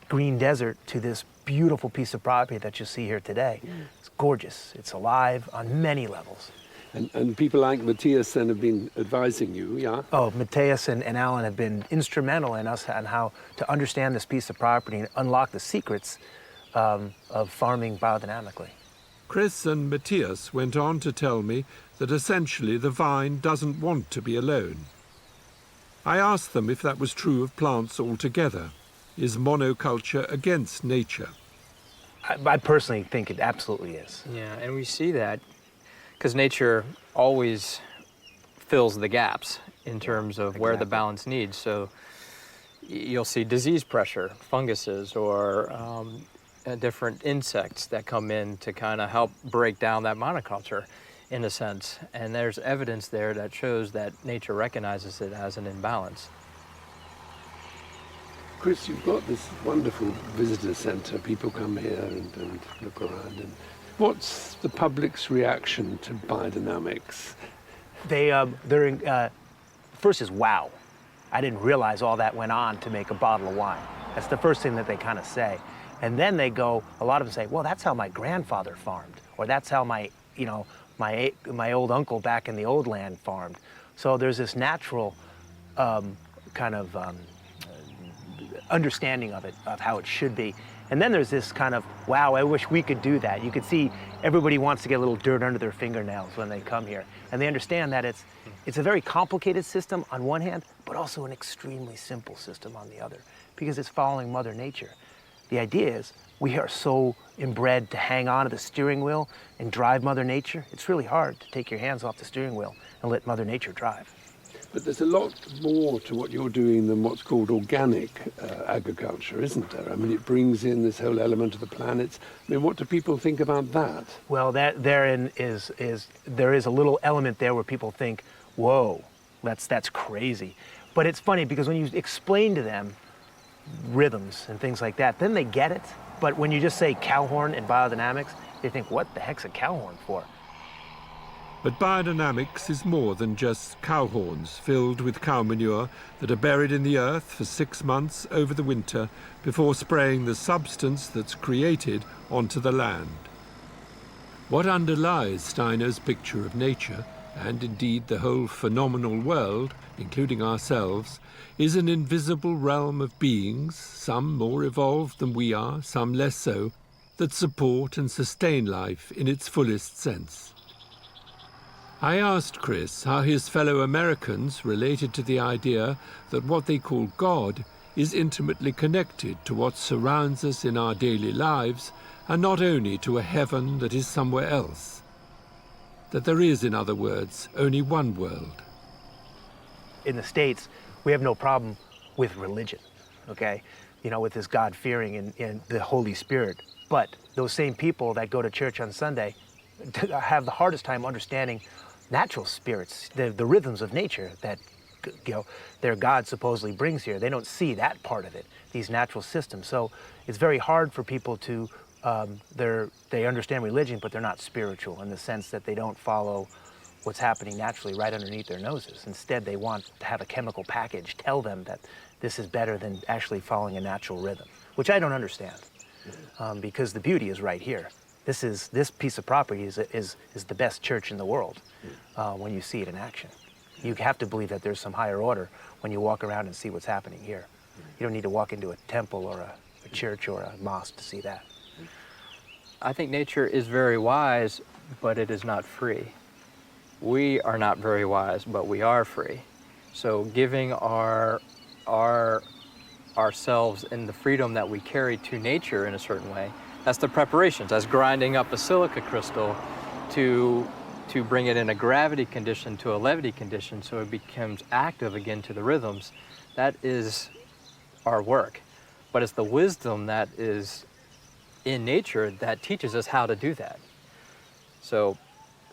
green desert to this beautiful piece of property that you see here today. It's gorgeous. It's alive on many levels. And people like Matthias then have been advising you, yeah? Oh, Matthias and Alan have been instrumental in us on how to understand this piece of property and unlock the secrets of farming biodynamically. Chris and Matthias went on to tell me that essentially the vine doesn't want to be alone. I asked them if that was true of plants altogether. Is monoculture against nature? I personally think it absolutely is. Yeah, and we see that because nature always fills the gaps in terms of where the balance needs. So you'll see disease pressure, funguses, or different insects that come in to kind of help break down that monoculture in a sense. And there's evidence there that shows that nature recognizes it as an imbalance. Chris, you've got this wonderful visitor centre. People come here and look around. And what's the public's reaction to biodynamics? First is wow. I didn't realize all that went on to make a bottle of wine. That's the first thing that they kind of say. And then they go, a lot of them say, well, that's how my grandfather farmed, or that's how my old uncle back in the old land farmed. So there's this natural kind of understanding of it, of how it should be. And then there's this kind of, wow, I wish we could do that. You could see everybody wants to get a little dirt under their fingernails when they come here. And they understand that it's a very complicated system on one hand, but also an extremely simple system on the other, because it's following Mother Nature. The idea is we are so inbred to hang on to the steering wheel and drive Mother Nature. It's really hard to take your hands off the steering wheel and let Mother Nature drive. But there's a lot more to what you're doing than what's called organic agriculture, isn't there? I mean, it brings in this whole element of the planets. I mean, what do people think about that? Well, there is a little element there where people think, whoa, that's crazy. But it's funny because when you explain to them rhythms and things like that, then they get it. But when you just say cow horn and biodynamics, they think, what the heck's a cow horn for? But biodynamics is more than just cow horns filled with cow manure that are buried in the earth for 6 months over the winter before spraying the substance that's created onto the land. What underlies Steiner's picture of nature, and indeed the whole phenomenal world, including ourselves, is an invisible realm of beings, some more evolved than we are, some less so, that support and sustain life in its fullest sense. I asked Chris how his fellow Americans related to the idea that what they call God is intimately connected to what surrounds us in our daily lives, and not only to a heaven that is somewhere else. That there is, in other words, only one world. In the States, we have no problem with religion, okay? You know, with this God-fearing and the Holy Spirit. But those same people that go to church on Sunday have the hardest time understanding natural spirits, the rhythms of nature that, you know, their God supposedly brings here. They don't see that part of it, these natural systems. So it's very hard for people to, they understand religion, but they're not spiritual in the sense that they don't follow what's happening naturally right underneath their noses. Instead, they want to have a chemical package tell them that this is better than actually following a natural rhythm, which I don't understand, because the beauty is right here. This piece of property is the best church in the world when you see it in action. You have to believe that there's some higher order when you walk around and see what's happening here. You don't need to walk into a temple or a church or a mosque to see that. I think nature is very wise, but it is not free. We are not very wise, but we are free. So giving ourselves and the freedom that we carry to nature in a certain way, that's the preparations. That's grinding up a silica crystal to bring it in a gravity condition to a levity condition so it becomes active again to the rhythms. That is our work. But it's the wisdom that is in nature that teaches us how to do that. So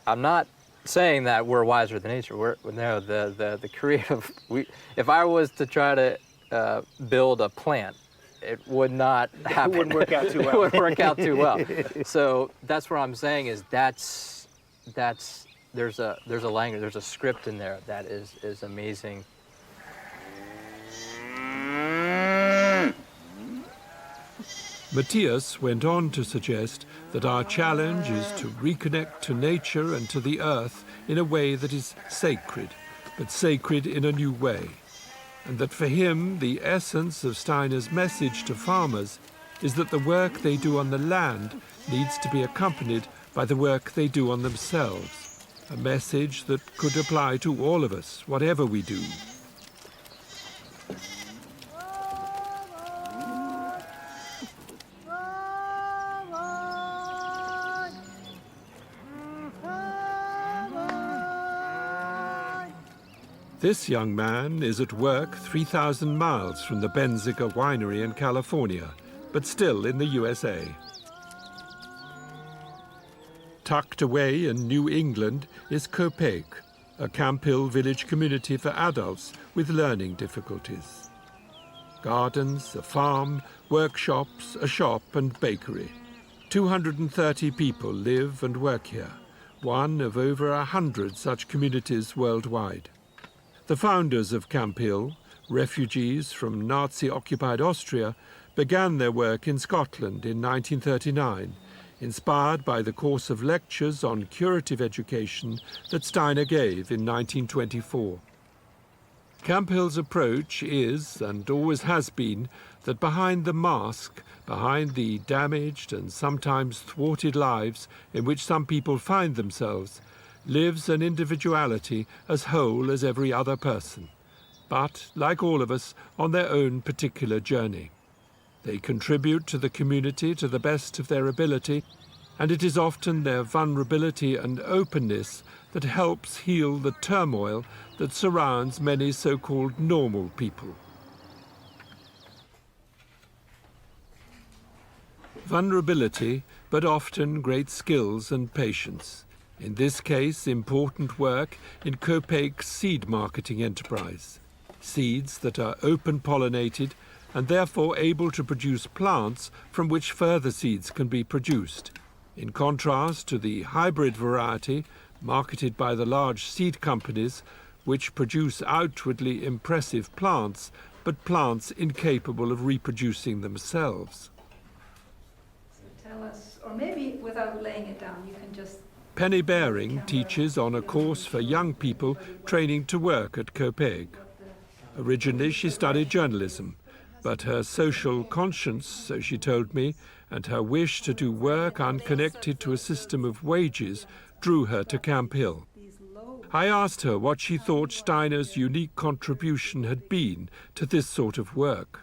I'm not saying that we're wiser than nature. The creative, if I was to try to build a plant, it would not happen. It wouldn't work out too well. It wouldn't work out too well. So that's what I'm saying is there's a language, there's a script in there that is amazing. Matthias went on to suggest that our challenge is to reconnect to nature and to the earth in a way that is sacred, but sacred in a new way. And that for him, the essence of Steiner's message to farmers is that the work they do on the land needs to be accompanied by the work they do on themselves, a message that could apply to all of us, whatever we do. This young man is at work 3,000 miles from the Benziger winery in California, but still in the USA. Tucked away in New England is Copiague, a Camp Hill village community for adults with learning difficulties. Gardens, a farm, workshops, a shop and bakery. 230 people live and work here, one of over 100 such communities worldwide. The founders of Camp Hill, refugees from Nazi-occupied Austria, began their work in Scotland in 1939, inspired by the course of lectures on curative education that Steiner gave in 1924. Camp Hill's approach is, and always has been, that behind the mask, behind the damaged and sometimes thwarted lives in which some people find themselves, lives an individuality as whole as every other person, but, like all of us, on their own particular journey. They contribute to the community to the best of their ability, and it is often their vulnerability and openness that helps heal the turmoil that surrounds many so-called normal people. Vulnerability, but often great skills and patience. In this case, important work in Copiague's seed marketing enterprise. Seeds that are open-pollinated and therefore able to produce plants from which further seeds can be produced, in contrast to the hybrid variety marketed by the large seed companies which produce outwardly impressive plants, but plants incapable of reproducing themselves. Tell us, or maybe without laying it down, you can just... Penny Baring teaches on a course for young people training to work at Copiague. Originally she studied journalism, but her social conscience, so she told me, and her wish to do work unconnected to a system of wages drew her to Camp Hill. I asked her what she thought Steiner's unique contribution had been to this sort of work.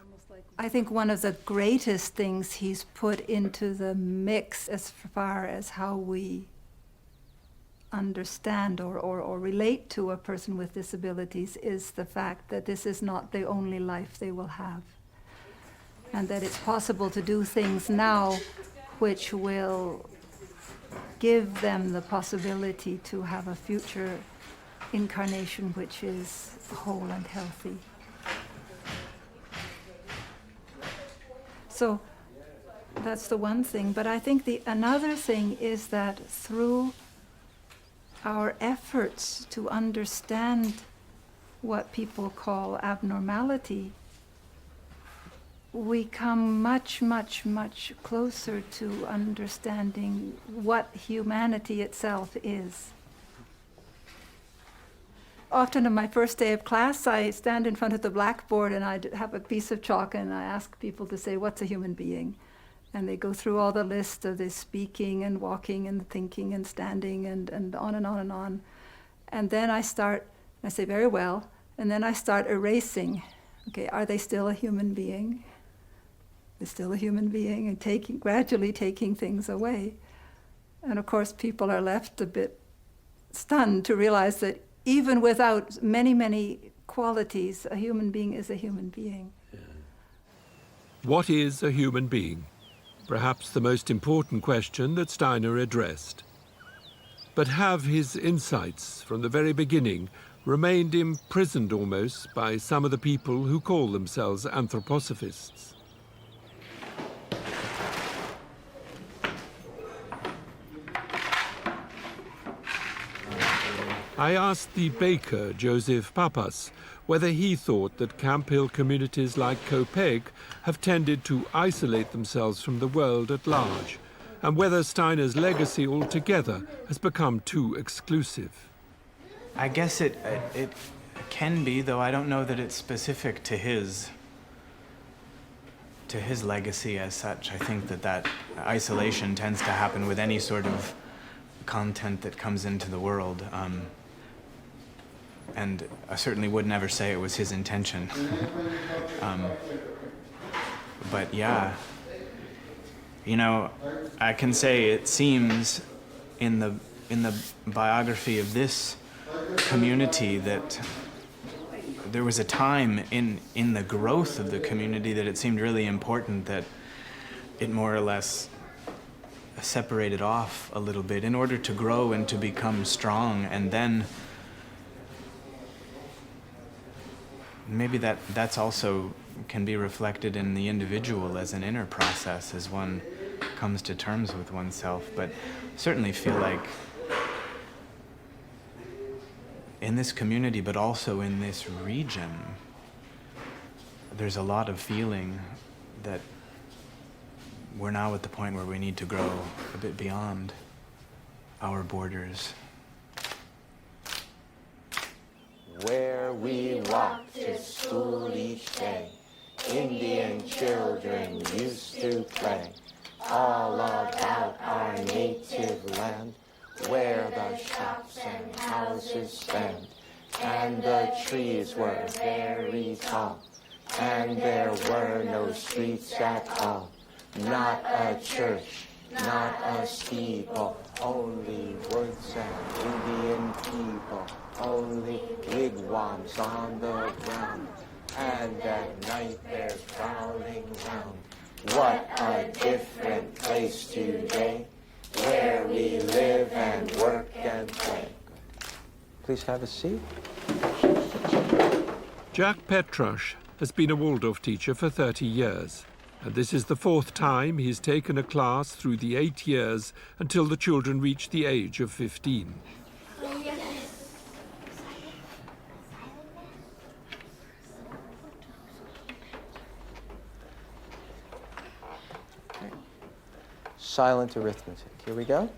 I think one of the greatest things he's put into the mix as far as how we understand or relate to a person with disabilities is the fact that this is not the only life they will have, and that it's possible to do things now which will give them the possibility to have a future incarnation which is whole and healthy. So that's the one thing, but I think another thing is that through our efforts to understand what people call abnormality, we come much, much, much closer to understanding what humanity itself is. Often on my first day of class, I stand in front of the blackboard and I have a piece of chalk and I ask people to say, what's a human being? And they go through all the list of this speaking and walking and thinking and standing and on and on and on. And then I say, very well, and then I start erasing. Okay, are they still a human being? They're still a human being, and gradually taking things away. And of course, people are left a bit stunned to realize that even without many, many qualities, a human being is a human being. What is a human being? Perhaps the most important question that Steiner addressed. But have his insights from the very beginning remained imprisoned almost by some of the people who call themselves anthroposophists? I asked the baker, Joseph Papas, whether he thought that Camp Hill communities like Kopek have tended to isolate themselves from the world at large, and whether Steiner's legacy altogether has become too exclusive. I guess it can be, though I don't know that it's specific to his legacy as such. I think that isolation tends to happen with any sort of content that comes into the world. And I certainly would never say it was his intention. But yeah, you know, I can say it seems in the biography of this community that there was a time in the growth of the community that it seemed really important that it more or less separated off a little bit in order to grow and to become strong, and then maybe that's also can be reflected in the individual as an inner process as one comes to terms with oneself. But certainly feel like in this community, but also in this region, there's a lot of feeling that we're now at the point where we need to grow a bit beyond our borders. Where we walk to school each day, Indian children used to play, all about our native land, where the shops and houses stand, and the trees were very tall, and there were no streets at all, not a church, not a steeple, only woods and Indian people, only wigwams on the ground, and at night they're prowling round. What a different place today, where we live and work and play. Please have a seat. Jack Petrush has been a Waldorf teacher for 30 years, and this is the 4th time he's taken a class through the 8 years until the children reach the age of 15. Silent arithmetic. Here we go.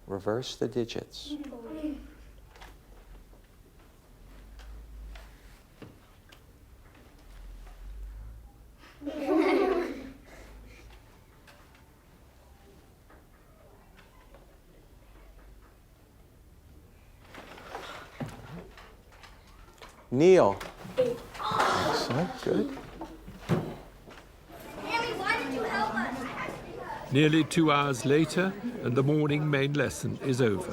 Reverse the digits. Kneel. Excellent, good. Nearly 2 hours later, and the morning main lesson is over.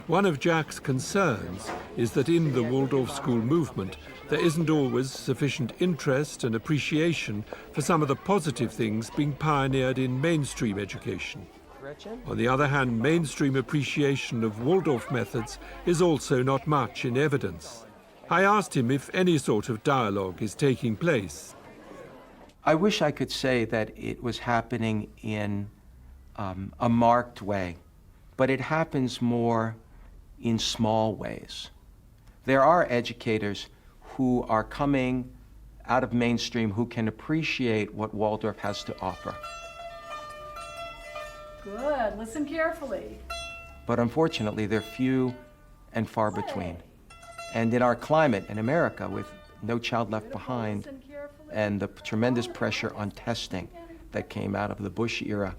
One of Jack's concerns is that in the Waldorf school movement, there isn't always sufficient interest and appreciation for some of the positive things being pioneered in mainstream education. On the other hand, mainstream appreciation of Waldorf methods is also not much in evidence. I asked him if any sort of dialogue is taking place. I wish I could say that it was happening in a marked way, but it happens more in small ways. There are educators who are coming out of mainstream who can appreciate what Waldorf has to offer. Good, listen carefully. But unfortunately, they're few and far between. And in our climate in America, with No Child Left Behind, and the tremendous pressure on testing that came out of the Bush era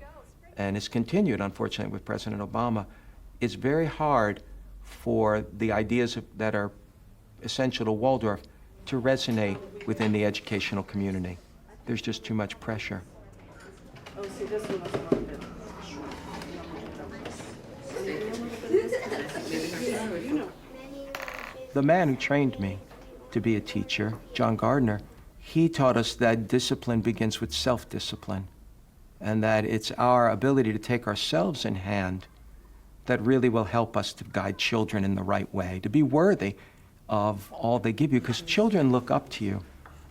and is continued, unfortunately, with President Obama, it's very hard for the ideas that are essential to Waldorf to resonate within the educational community. There's just too much pressure. Oh, see, this one was not good. The man who trained me to be a teacher, John Gardner, he taught us that discipline begins with self-discipline, and that it's our ability to take ourselves in hand that really will help us to guide children in the right way, to be worthy of all they give you, because children look up to you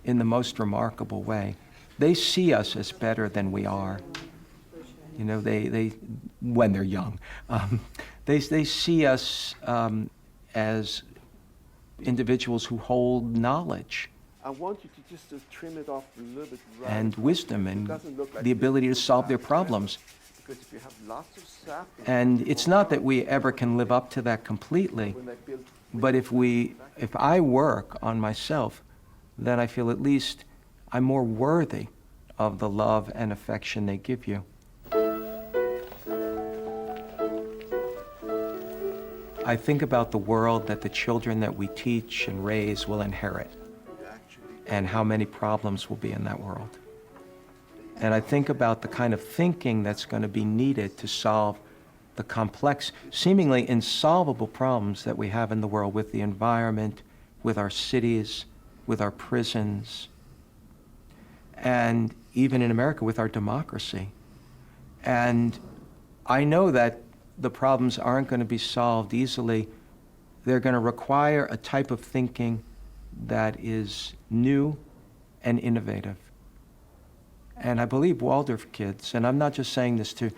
in the most remarkable way. They see us as better than we are. You know, they when they're young, they see us as individuals who hold knowledge I want you to just trim it off a little bit right and wisdom and like the ability to solve their problems. Because if you have lots of sap, And it's not that we ever can live up to that completely, but if I work on myself, then I feel at least I'm more worthy of the love and affection they give you. I think about the world that the children that we teach and raise will inherit, and how many problems will be in that world. And I think about the kind of thinking that's going to be needed to solve the complex, seemingly insolvable problems that we have in the world with the environment, with our cities, with our prisons, and even in America with our democracy. And I know that the problems aren't going to be solved easily. They're going to require a type of thinking that is new and innovative. And I believe Waldorf kids, and I'm not just saying this to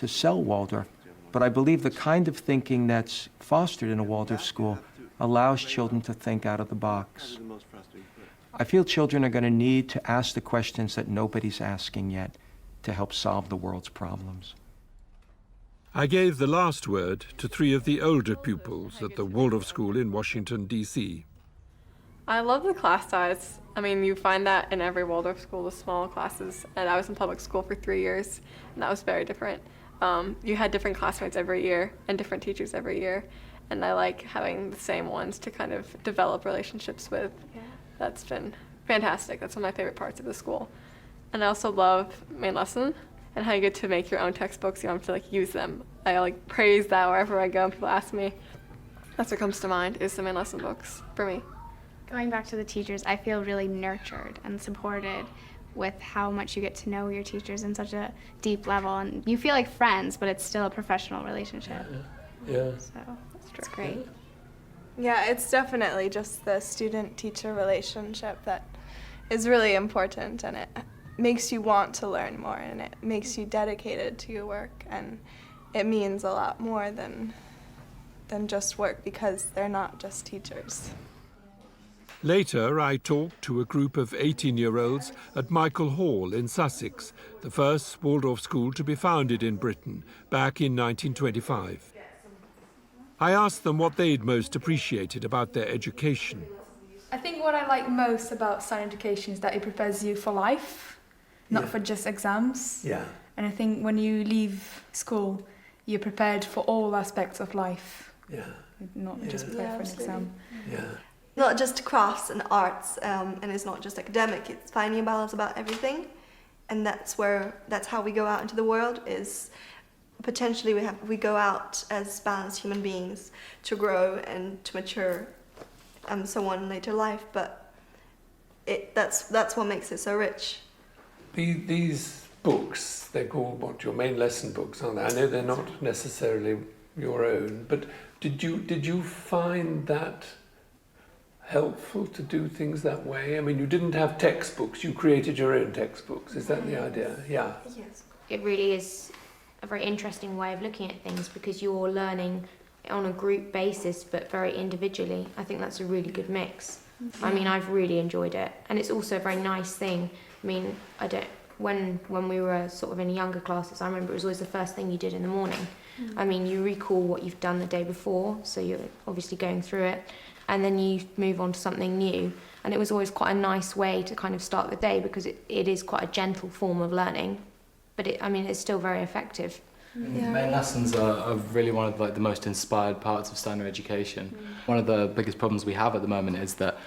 sell Waldorf, but I believe the kind of thinking that's fostered in a Waldorf school allows children to think out of the box. I feel children are going to need to ask the questions that nobody's asking yet to help solve the world's problems. I gave the last word to 3 of the older pupils at the Waldorf School in Washington, D.C. I love the class size. I mean, you find that in every Waldorf school, the small classes. And I was in public school for 3 years, and that was very different. You had different classmates every year and different teachers every year. And I like having the same ones to kind of develop relationships with. Yeah. That's been fantastic. That's one of my favorite parts of the school. And I also love main lesson and how you get to make your own textbooks. You don't have to like use them. I like praise that wherever I go and people ask me. That's what comes to mind is the main lesson books for me. Going back to the teachers, I feel really nurtured and supported with how much you get to know your teachers in such a deep level. And you feel like friends, but it's still a professional relationship. Yeah. So it's great. Yeah, it's definitely just the student-teacher relationship that is really important, and it makes you want to learn more, and it makes you dedicated to your work, and it means a lot more than just work because they're not just teachers. Later, I talked to a group of 18-year-olds at Michael Hall in Sussex, the first Waldorf school to be founded in Britain back in 1925. I asked them what they'd most appreciated about their education. I think what I like most about Steiner education is that it prepares you for life, not for just exams. Yeah. And I think when you leave school, you're prepared for all aspects of life. Yeah. Not just prepared for an exam. Yeah. Not just crafts and arts, and it's not just academic, it's finding a balance about everything. And that's how we go out into the world, is potentially we go out as balanced human beings to grow and to mature and so on in later life, but that's what makes it so rich. These books, they're called what, your main lesson books, aren't they? I know they're not necessarily your own, but did you find that helpful to do things that way? I mean, you didn't have textbooks, you created your own textbooks, is that the idea? Yeah. Yes. It really is a very interesting way of looking at things because you're learning on a group basis but very individually. I think that's a really good mix. I mean, I've really enjoyed it, and it's also a very nice thing. I mean, when we were sort of in younger classes, I remember it was always the first thing you did in the morning. I mean, you recall what you've done the day before, so you're obviously going through it, and then you move on to something new. And it was always quite a nice way to kind of start the day because it is quite a gentle form of learning. But it's still very effective. Yeah. Main lessons are really one of the most inspired parts of Steiner education. One of the biggest problems we have at the moment is that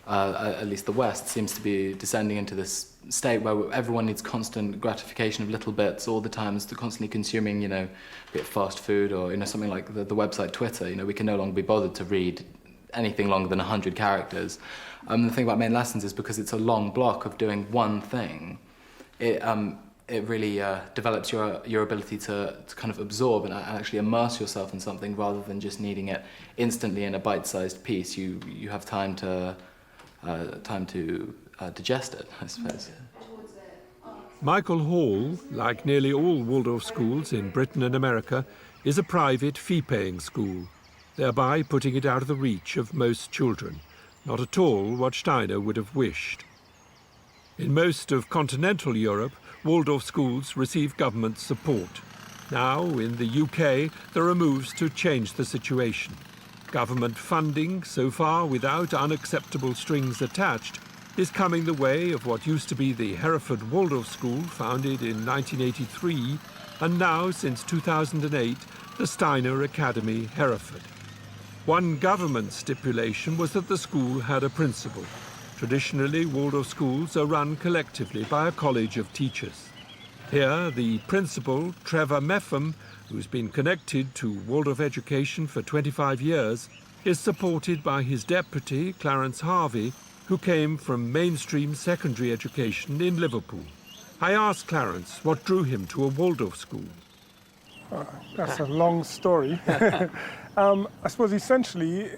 at least the West seems to be descending into this state where everyone needs constant gratification of little bits all the time, so constantly consuming, be it fast food or something like the website Twitter. We can no longer be bothered to read anything longer than 100 characters. The thing about main lessons is because it's a long block of doing one thing, it really develops your ability to kind of absorb and actually immerse yourself in something rather than just needing it instantly in a bite-sized piece. You have time to digest it, I suppose. Michael Hall, like nearly all Waldorf schools in Britain and America, is a private fee-paying school, thereby putting it out of the reach of most children, not at all what Steiner would have wished. In most of continental Europe, Waldorf schools receive government support. Now, in the UK, there are moves to change the situation. Government funding, so far without unacceptable strings attached, is coming the way of what used to be the Hereford Waldorf School, founded in 1983, and now, since 2008, the Steiner Academy, Hereford. One government stipulation was that the school had a principal. Traditionally, Waldorf schools are run collectively by a college of teachers. Here, the principal, Trevor Meffam, who's been connected to Waldorf education for 25 years, is supported by his deputy, Clarence Harvey, who came from mainstream secondary education in Liverpool. I asked Clarence what drew him to a Waldorf school. That's a long story. I suppose essentially,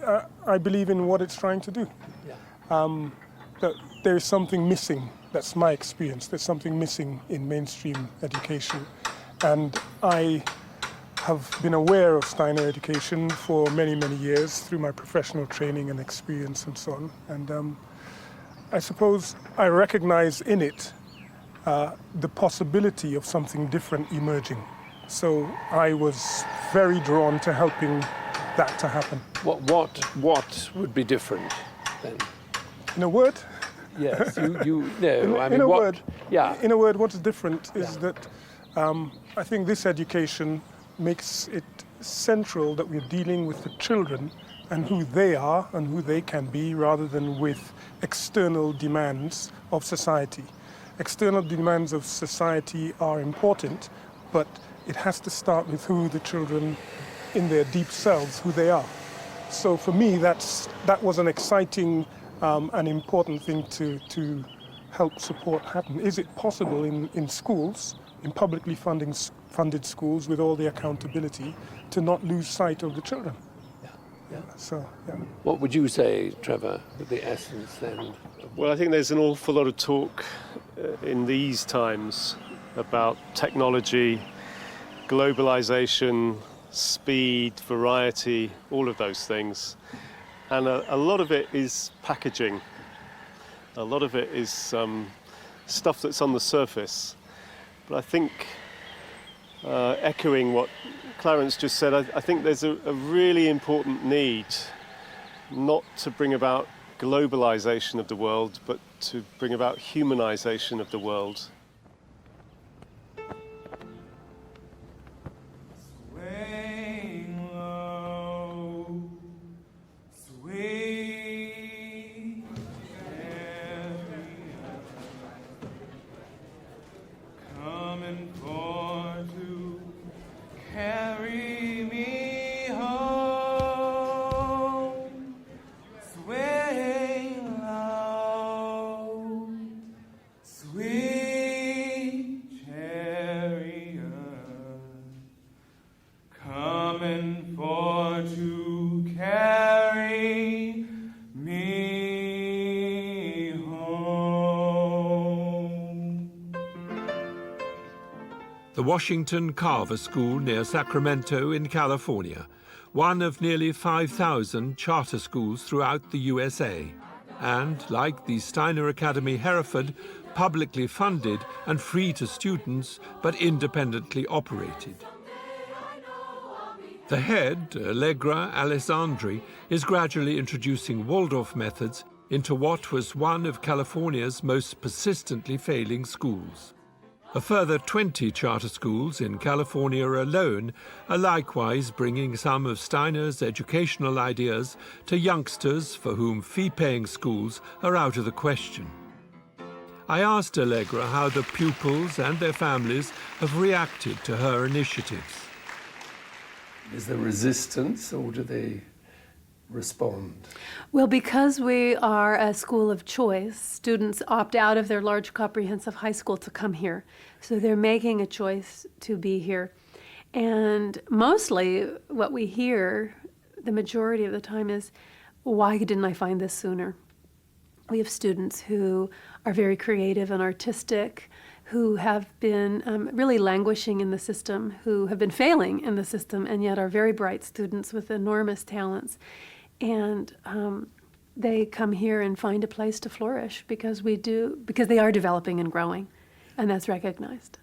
I believe in what it's trying to do. That there's something missing. That's my experience. There's something missing in mainstream education. And I have been aware of Steiner education for many, many years through my professional training and experience and so on. And I suppose I recognize in it the possibility of something different emerging. So I was very drawn to helping that to happen. What would be different then? In a word? Yes, you know. In a word, what's different is that I think this education makes it central that we're dealing with the children and who they are and who they can be, rather than with external demands of society. External demands of society are important, but it has to start with who the children in their deep selves, who they are. So for me, that was an exciting and important thing to help support happen. Is it possible in schools, in publicly funded schools with all the accountability, to not lose sight of the children? What would you say, Trevor, the essence then? Well, I think there's an awful lot of talk in these times about technology, globalization, speed, variety, all of those things. And a lot of it is packaging. A lot of it is stuff that's on the surface. But I think, echoing what Clarence just said, I think there's a really important need not to bring about globalization of the world, but to bring about humanization of the world. The Washington Carver School near Sacramento in California, one of nearly 5,000 charter schools throughout the USA, and, like the Steiner Academy Hereford, publicly funded and free to students, but independently operated. The head, Allegra Alessandri, is gradually introducing Waldorf methods into what was one of California's most persistently failing schools. A further 20 charter schools in California alone are likewise bringing some of Steiner's educational ideas to youngsters for whom fee-paying schools are out of the question. I asked Allegra how the pupils and their families have reacted to her initiatives. Is there resistance, or do they respond? Well, because we are a school of choice, students opt out of their large comprehensive high school to come here. So they're making a choice to be here. And mostly what we hear, the majority of the time, is, why didn't I find this sooner? We have students who are very creative and artistic, who have been really languishing in the system, who have been failing in the system, and yet are very bright students with enormous talents. And they come here and find a place to flourish because they are developing and growing, and that's recognized.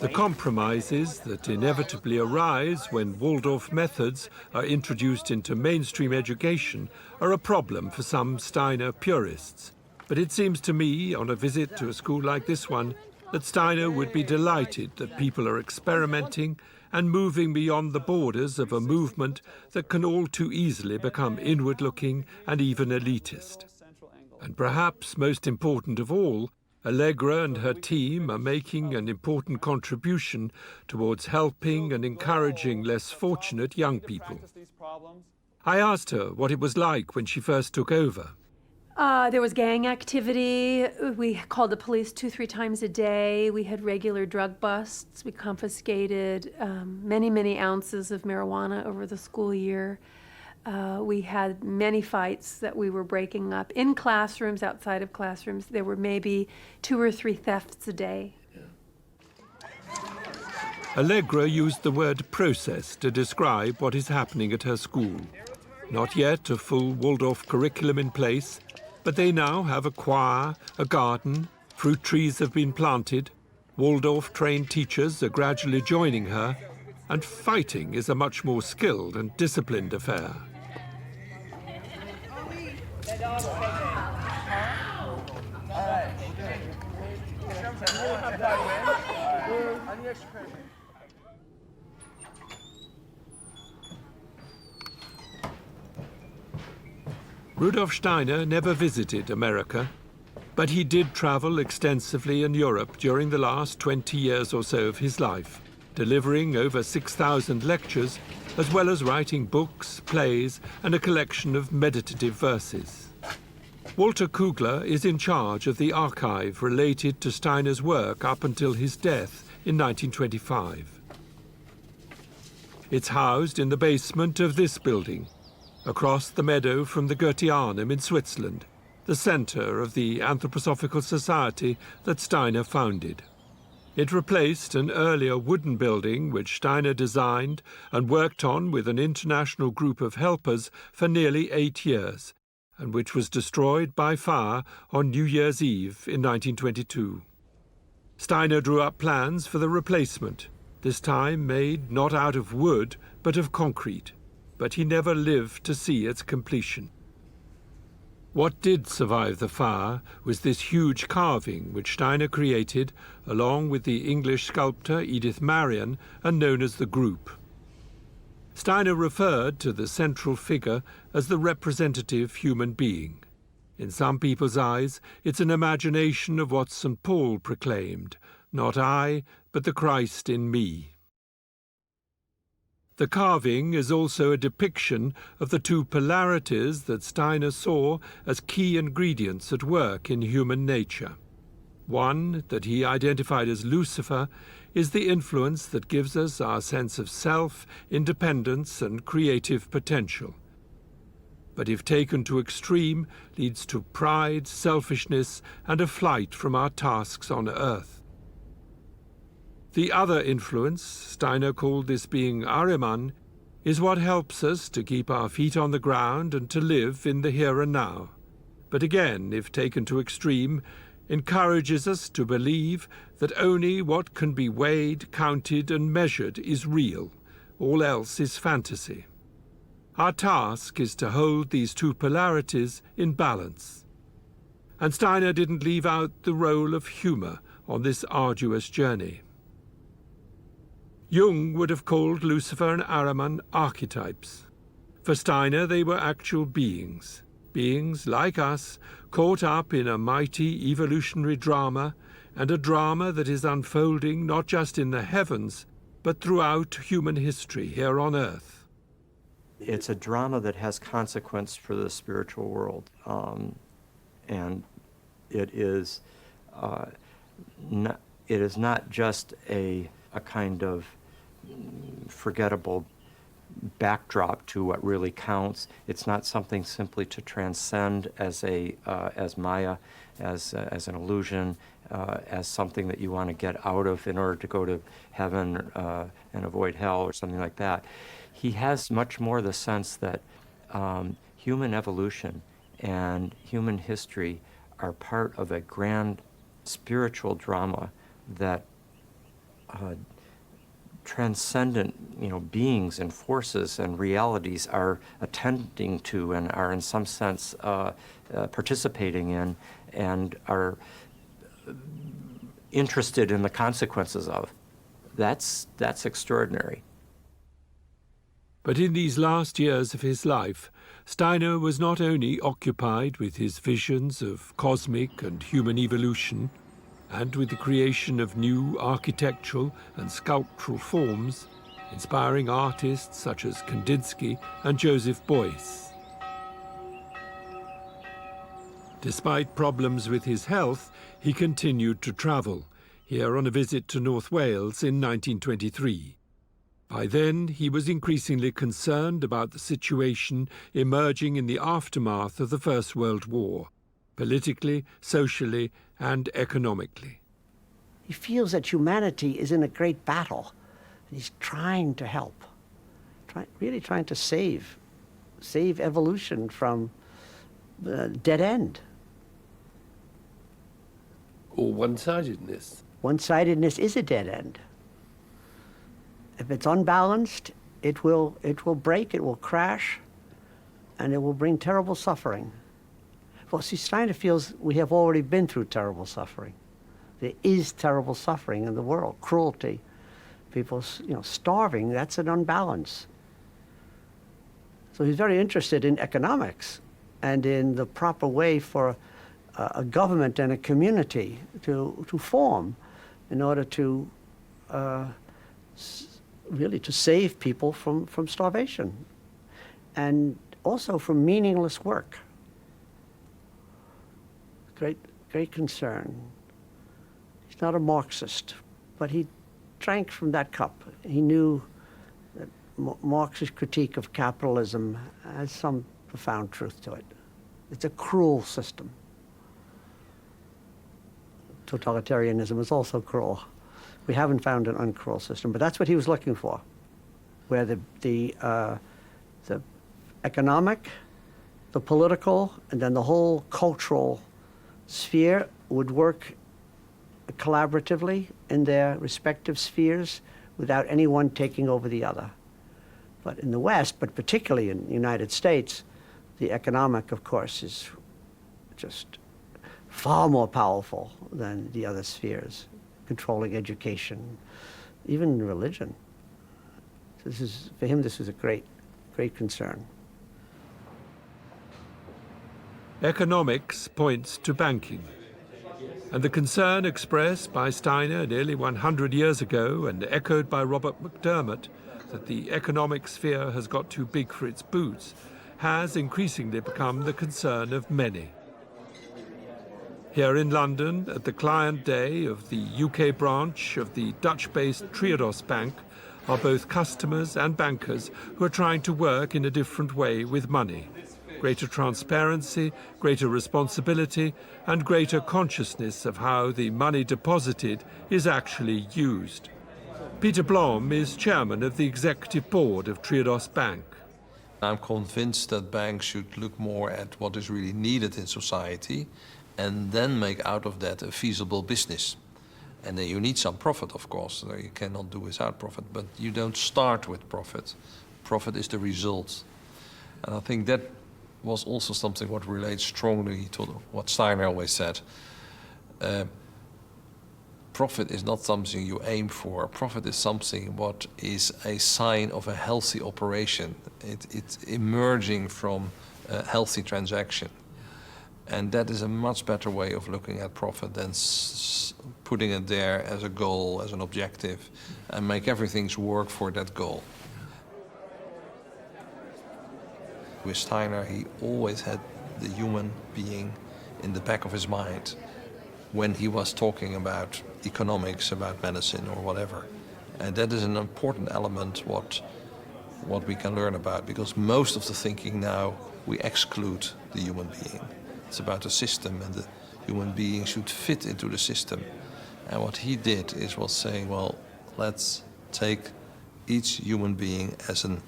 The compromises that inevitably arise when Waldorf methods are introduced into mainstream education are a problem for some Steiner purists. But it seems to me, on a visit to a school like this one, that Steiner would be delighted that people are experimenting and moving beyond the borders of a movement that can all too easily become inward-looking and even elitist. And perhaps most important of all, Allegra and her team are making an important contribution towards helping and encouraging less fortunate young people. I asked her what it was like when she first took over. There was gang activity. We called the police 2-3 times a day. We had regular drug busts. We confiscated many, many ounces of marijuana over the school year. We had many fights that we were breaking up in classrooms, outside of classrooms. There were maybe 2 or 3 thefts a day. Allegra used the word process to describe what is happening at her school. Not yet a full Waldorf curriculum in place, but they now have a choir, a garden, fruit trees have been planted, Waldorf-trained teachers are gradually joining her, and fighting is a much more skilled and disciplined affair. Rudolf Steiner never visited America, but he did travel extensively in Europe during the last 20 years or so of his life, delivering over 6,000 lectures, as well as writing books, plays, and a collection of meditative verses. Walter Kugler is in charge of the archive related to Steiner's work up until his death in 1925. It's housed in the basement of this building, across the meadow from the Goetheanum in Switzerland, the center of the Anthroposophical Society that Steiner founded. It replaced an earlier wooden building which Steiner designed and worked on with an international group of helpers for nearly 8 years, and which was destroyed by fire on New Year's Eve in 1922. Steiner drew up plans for the replacement, this time made not out of wood but of concrete, but he never lived to see its completion. What did survive the fire was this huge carving which Steiner created along with the English sculptor Edith Marion and known as the Group. Steiner referred to the central figure as the representative human being. In some people's eyes, it's an imagination of what St. Paul proclaimed, not I, but the Christ in me. The carving is also a depiction of the 2 polarities that Steiner saw as key ingredients at work in human nature. One, that he identified as Lucifer, is the influence that gives us our sense of self, independence, and creative potential. But if taken to extreme, leads to pride, selfishness, and a flight from our tasks on earth. The other influence, Steiner called this being Ahriman, is what helps us to keep our feet on the ground and to live in the here and now. But again, if taken to extreme, encourages us to believe that only what can be weighed, counted, and measured is real. All else is fantasy. Our task is to hold these 2 polarities in balance. And Steiner didn't leave out the role of humor on this arduous journey. Jung would have called Lucifer and Ahriman archetypes. For Steiner, they were actual beings like us, caught up in a mighty evolutionary drama, and a drama that is unfolding not just in the heavens, but throughout human history here on Earth. it's a drama that has consequence for the spiritual world, and it is not just a kind of forgettable backdrop to what really counts. It's not something simply to transcend as Maya, as an illusion, as something that you want to get out of in order to go to heaven and avoid hell or something like that. He has much more the sense that human evolution and human history are part of a grand spiritual drama that transcendent, beings and forces and realities are attending to and are in some sense participating in and are interested in the consequences of. That's extraordinary. But in these last years of his life, Steiner was not only occupied with his visions of cosmic and human evolution, and with the creation of new architectural and sculptural forms, inspiring artists such as Kandinsky and Joseph Beuys. Despite problems with his health, he continued to travel, here on a visit to North Wales in 1923. By then, he was increasingly concerned about the situation emerging in the aftermath of the First World War, politically, socially, and economically. He feels that humanity is in a great battle. He's trying to help, really trying to save evolution from the dead end. Or one-sidedness. One-sidedness is a dead end. If it's unbalanced, it will break, it will crash, and it will bring terrible suffering. Well, see, Steiner feels we have already been through terrible suffering. There is terrible suffering in the world, cruelty, people, starving. That's an unbalance. So he's very interested in economics and in the proper way for a government and a community to form in order to really to save people from starvation and also from meaningless work. Great concern. He's not a Marxist, but he drank from that cup. He knew that Marx's critique of capitalism has some profound truth to it. It's a cruel system. Totalitarianism is also cruel. We haven't found an uncruel system, but that's what he was looking for, where the economic, the political, and then the whole cultural sphere would work collaboratively in their respective spheres without anyone taking over the other. But in the West, but particularly in the United States, the economic, of course, is just far more powerful than the other spheres, controlling education, even religion. For him, this was a great concern. Economics points to banking, and the concern expressed by Steiner nearly 100 years ago and echoed by Robert McDermott that the economic sphere has got too big for its boots has increasingly become the concern of many. Here in London, at the client day of the UK branch of the Dutch-based Triodos Bank, are both customers and bankers who are trying to work in a different way with money. Greater transparency, greater responsibility, and greater consciousness of how the money deposited is actually used. Peter Blom is chairman of the executive board of Triodos Bank. I'm convinced that banks should look more at what is really needed in society and then make out of that a feasible business. And then you need some profit, of course. You cannot do without profit, but you don't start with profit. Profit is the result. And I think that was also something what relates strongly to what Steiner always said. Profit is not something you aim for. Profit is something what is a sign of a healthy operation. It's emerging from a healthy transaction. And that is a much better way of looking at profit than putting it there as a goal, as an objective, and make everything work for that goal. with Steiner, he always had the human being in the back of his mind when he was talking about economics, about medicine or whatever. And that is an important element what we can learn about, because most of the thinking now, we exclude the human being. It's about the system, and the human being should fit into the system. And what he did was saying, well, let's take each human being as a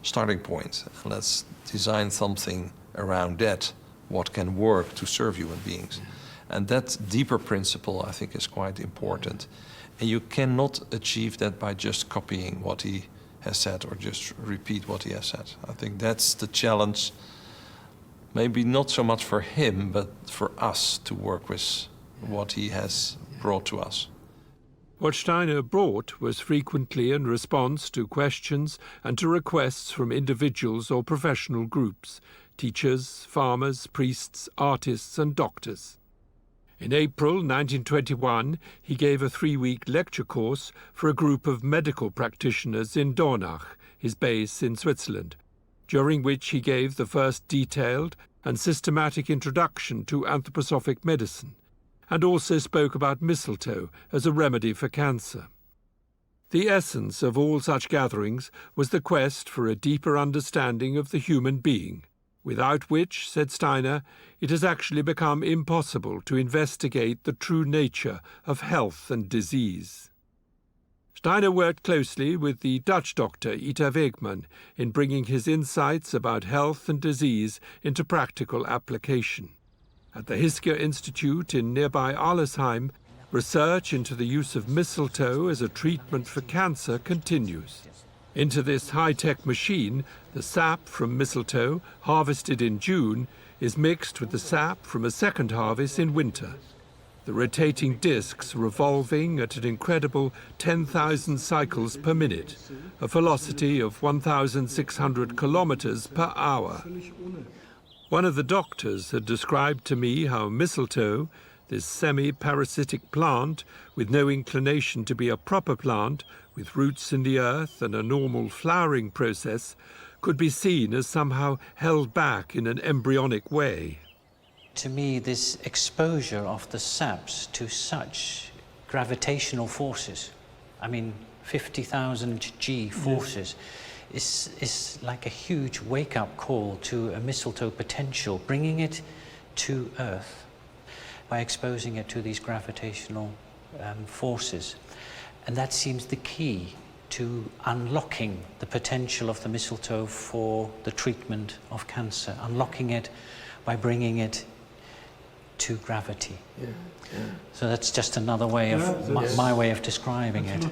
starting point, and let's design something around that, what can work to serve human beings. And that deeper principle, I think, is quite important. And you cannot achieve that by just copying what he has said or just repeat what he has said. I think that's the challenge, maybe not so much for him, but for us to work with what he has brought to us. What Steiner brought was frequently in response to questions and to requests from individuals or professional groups, teachers, farmers, priests, artists and doctors. In April 1921, he gave a 3-week lecture course for a group of medical practitioners in Dornach, his base in Switzerland, during which he gave the first detailed and systematic introduction to anthroposophic medicine, and also spoke about mistletoe as a remedy for cancer. The essence of all such gatherings was the quest for a deeper understanding of the human being, without which, said Steiner, it has actually become impossible to investigate the true nature of health and disease. Steiner worked closely with the Dutch doctor Ita Wegman in bringing his insights about health and disease into practical application. At the Hiskia Institute in nearby Arlesheim, research into the use of mistletoe as a treatment for cancer continues. Into this high-tech machine, the sap from mistletoe, harvested in June, is mixed with the sap from a second harvest in winter. The rotating discs revolving at an incredible 10,000 cycles per minute, a velocity of 1,600 kilometers per hour. One of the doctors had described to me how mistletoe, this semi-parasitic plant with no inclination to be a proper plant, with roots in the earth and a normal flowering process, could be seen as somehow held back in an embryonic way. To me, this exposure of the saps to such gravitational forces, I mean 50,000 G forces, is like a huge wake-up call to a mistletoe potential, bringing it to Earth by exposing it to these gravitational forces. And that seems the key to unlocking the potential of the mistletoe for the treatment of cancer, unlocking it by bringing it to gravity. So that's just another way of my way of describing it,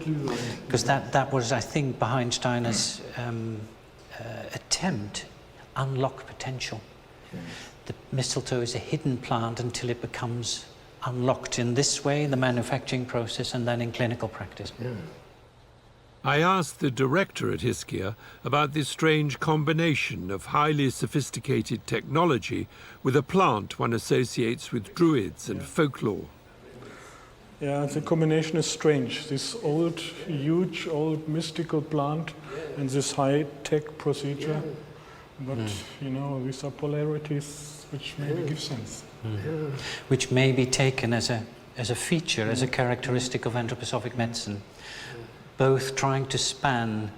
because that was, I think, behind Steiner's attempt, unlock potential. The mistletoe is a hidden plant until it becomes unlocked in this way, the manufacturing process, and then in clinical practice. I asked the director at Hiskia about this strange combination of highly sophisticated technology with a plant one associates with druids and folklore. Yeah, the combination is strange. This old, huge, old mystical plant and this high-tech procedure. But, you know, these are polarities which maybe give sense. Which may be taken as a feature, as a characteristic of anthroposophic medicine, both trying to span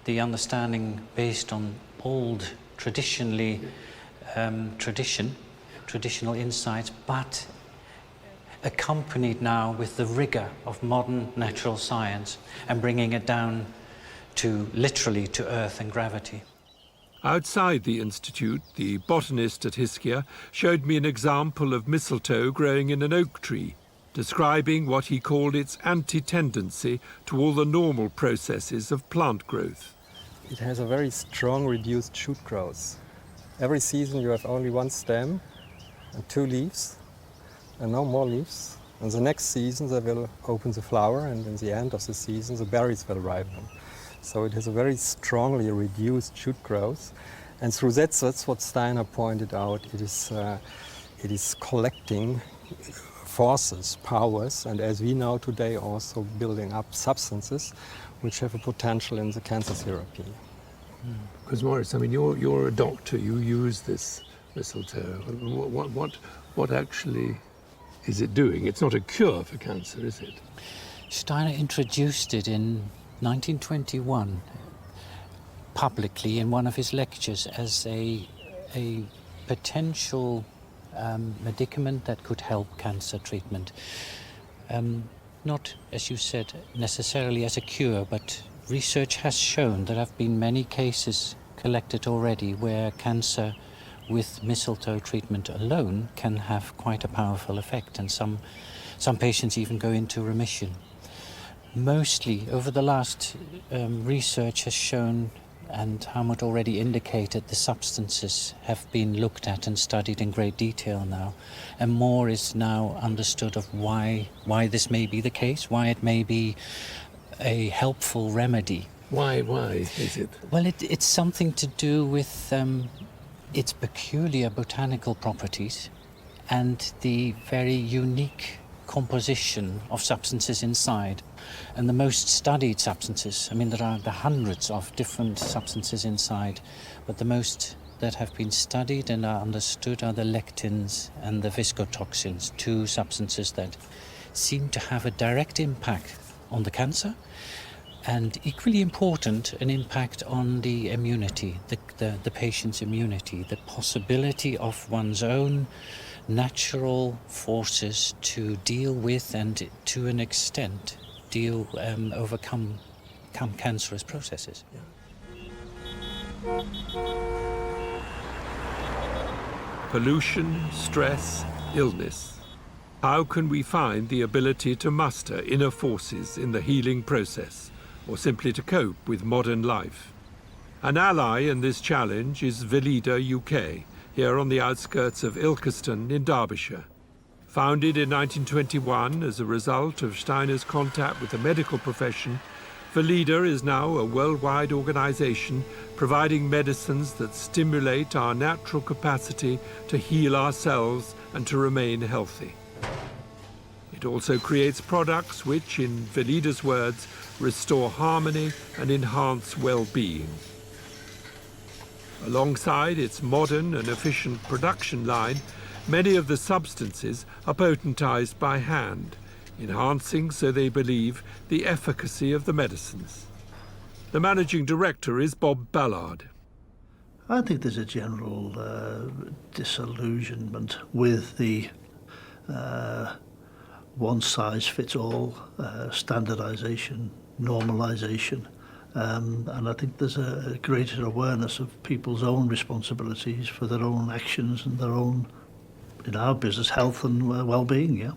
the understanding based on old, traditional insights, but accompanied now with the rigor of modern natural science and bringing it down to literally to earth and gravity. Outside the institute, the botanist at Hiskia showed me an example of mistletoe growing in an oak tree, describing what he called its anti-tendency to all the normal processes of plant growth. It has a very strong reduced shoot growth. Every season you have only one stem and 2 leaves, and no more leaves. And the next season they will open the flower, and in the end of the season the berries will ripen. So it has a very strongly reduced shoot growth. And through that's what Steiner pointed out. It is collecting forces, powers, and as we know today, also building up substances which have a potential in the cancer therapy. Because Maurice, I mean, you're a doctor. You use this mistletoe. What actually is it doing? It's not a cure for cancer, is it? Steiner introduced it in 1921 publicly in one of his lectures as a potential medicament that could help cancer treatment. Not, as you said, necessarily as a cure, but research has shown there have been many cases collected already where cancer with mistletoe treatment alone can have quite a powerful effect, and some patients even go into remission. Mostly, over the last research has shown, and Helmut already indicated, the substances have been looked at and studied in great detail now, and more is now understood of why this may be the case, why it may be a helpful remedy. Why is it? Well, it's something to do with its peculiar botanical properties and the very unique composition of substances inside. And the most studied substances, I mean, there are the hundreds of different substances inside, but the most that have been studied and are understood are the lectins and the viscotoxins, two substances that seem to have a direct impact on the cancer, and equally important, an impact on the immunity, the patient's immunity, the possibility of one's own natural forces to deal with and to an extent overcome cancerous processes. Pollution, stress, illness. How can we find the ability to muster inner forces in the healing process, or simply to cope with modern life? An ally in this challenge is Velida UK, here on the outskirts of Ilkeston in Derbyshire. Founded in 1921 as a result of Steiner's contact with the medical profession, Velida is now a worldwide organization providing medicines that stimulate our natural capacity to heal ourselves and to remain healthy. It also creates products which, in Velida's words, restore harmony and enhance well-being. Alongside its modern and efficient production line, many of the substances are potentized by hand, enhancing, so they believe, the efficacy of the medicines. The managing director is Bob Ballard. I think there's a general disillusionment with the one-size-fits-all standardization, normalization. And I think there's a greater awareness of people's own responsibilities for their own actions and their own, in our business, health and well-being, yeah.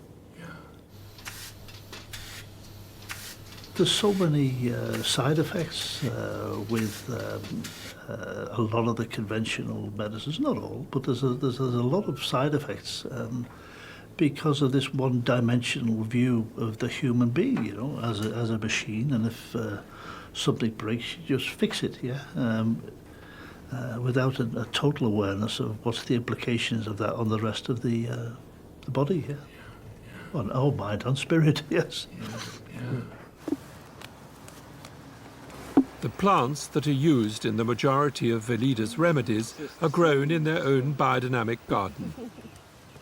There's so many side effects with a lot of the conventional medicines, not all, but there's a lot of side effects because of this one-dimensional view of the human being, you know, as a machine, and if something breaks, you just fix it, yeah, without a total awareness of what's the implications of that on the rest of the body, yeah, on mind, on spirit, yes. The plants that are used in the majority of Velida's remedies are grown in their own biodynamic garden.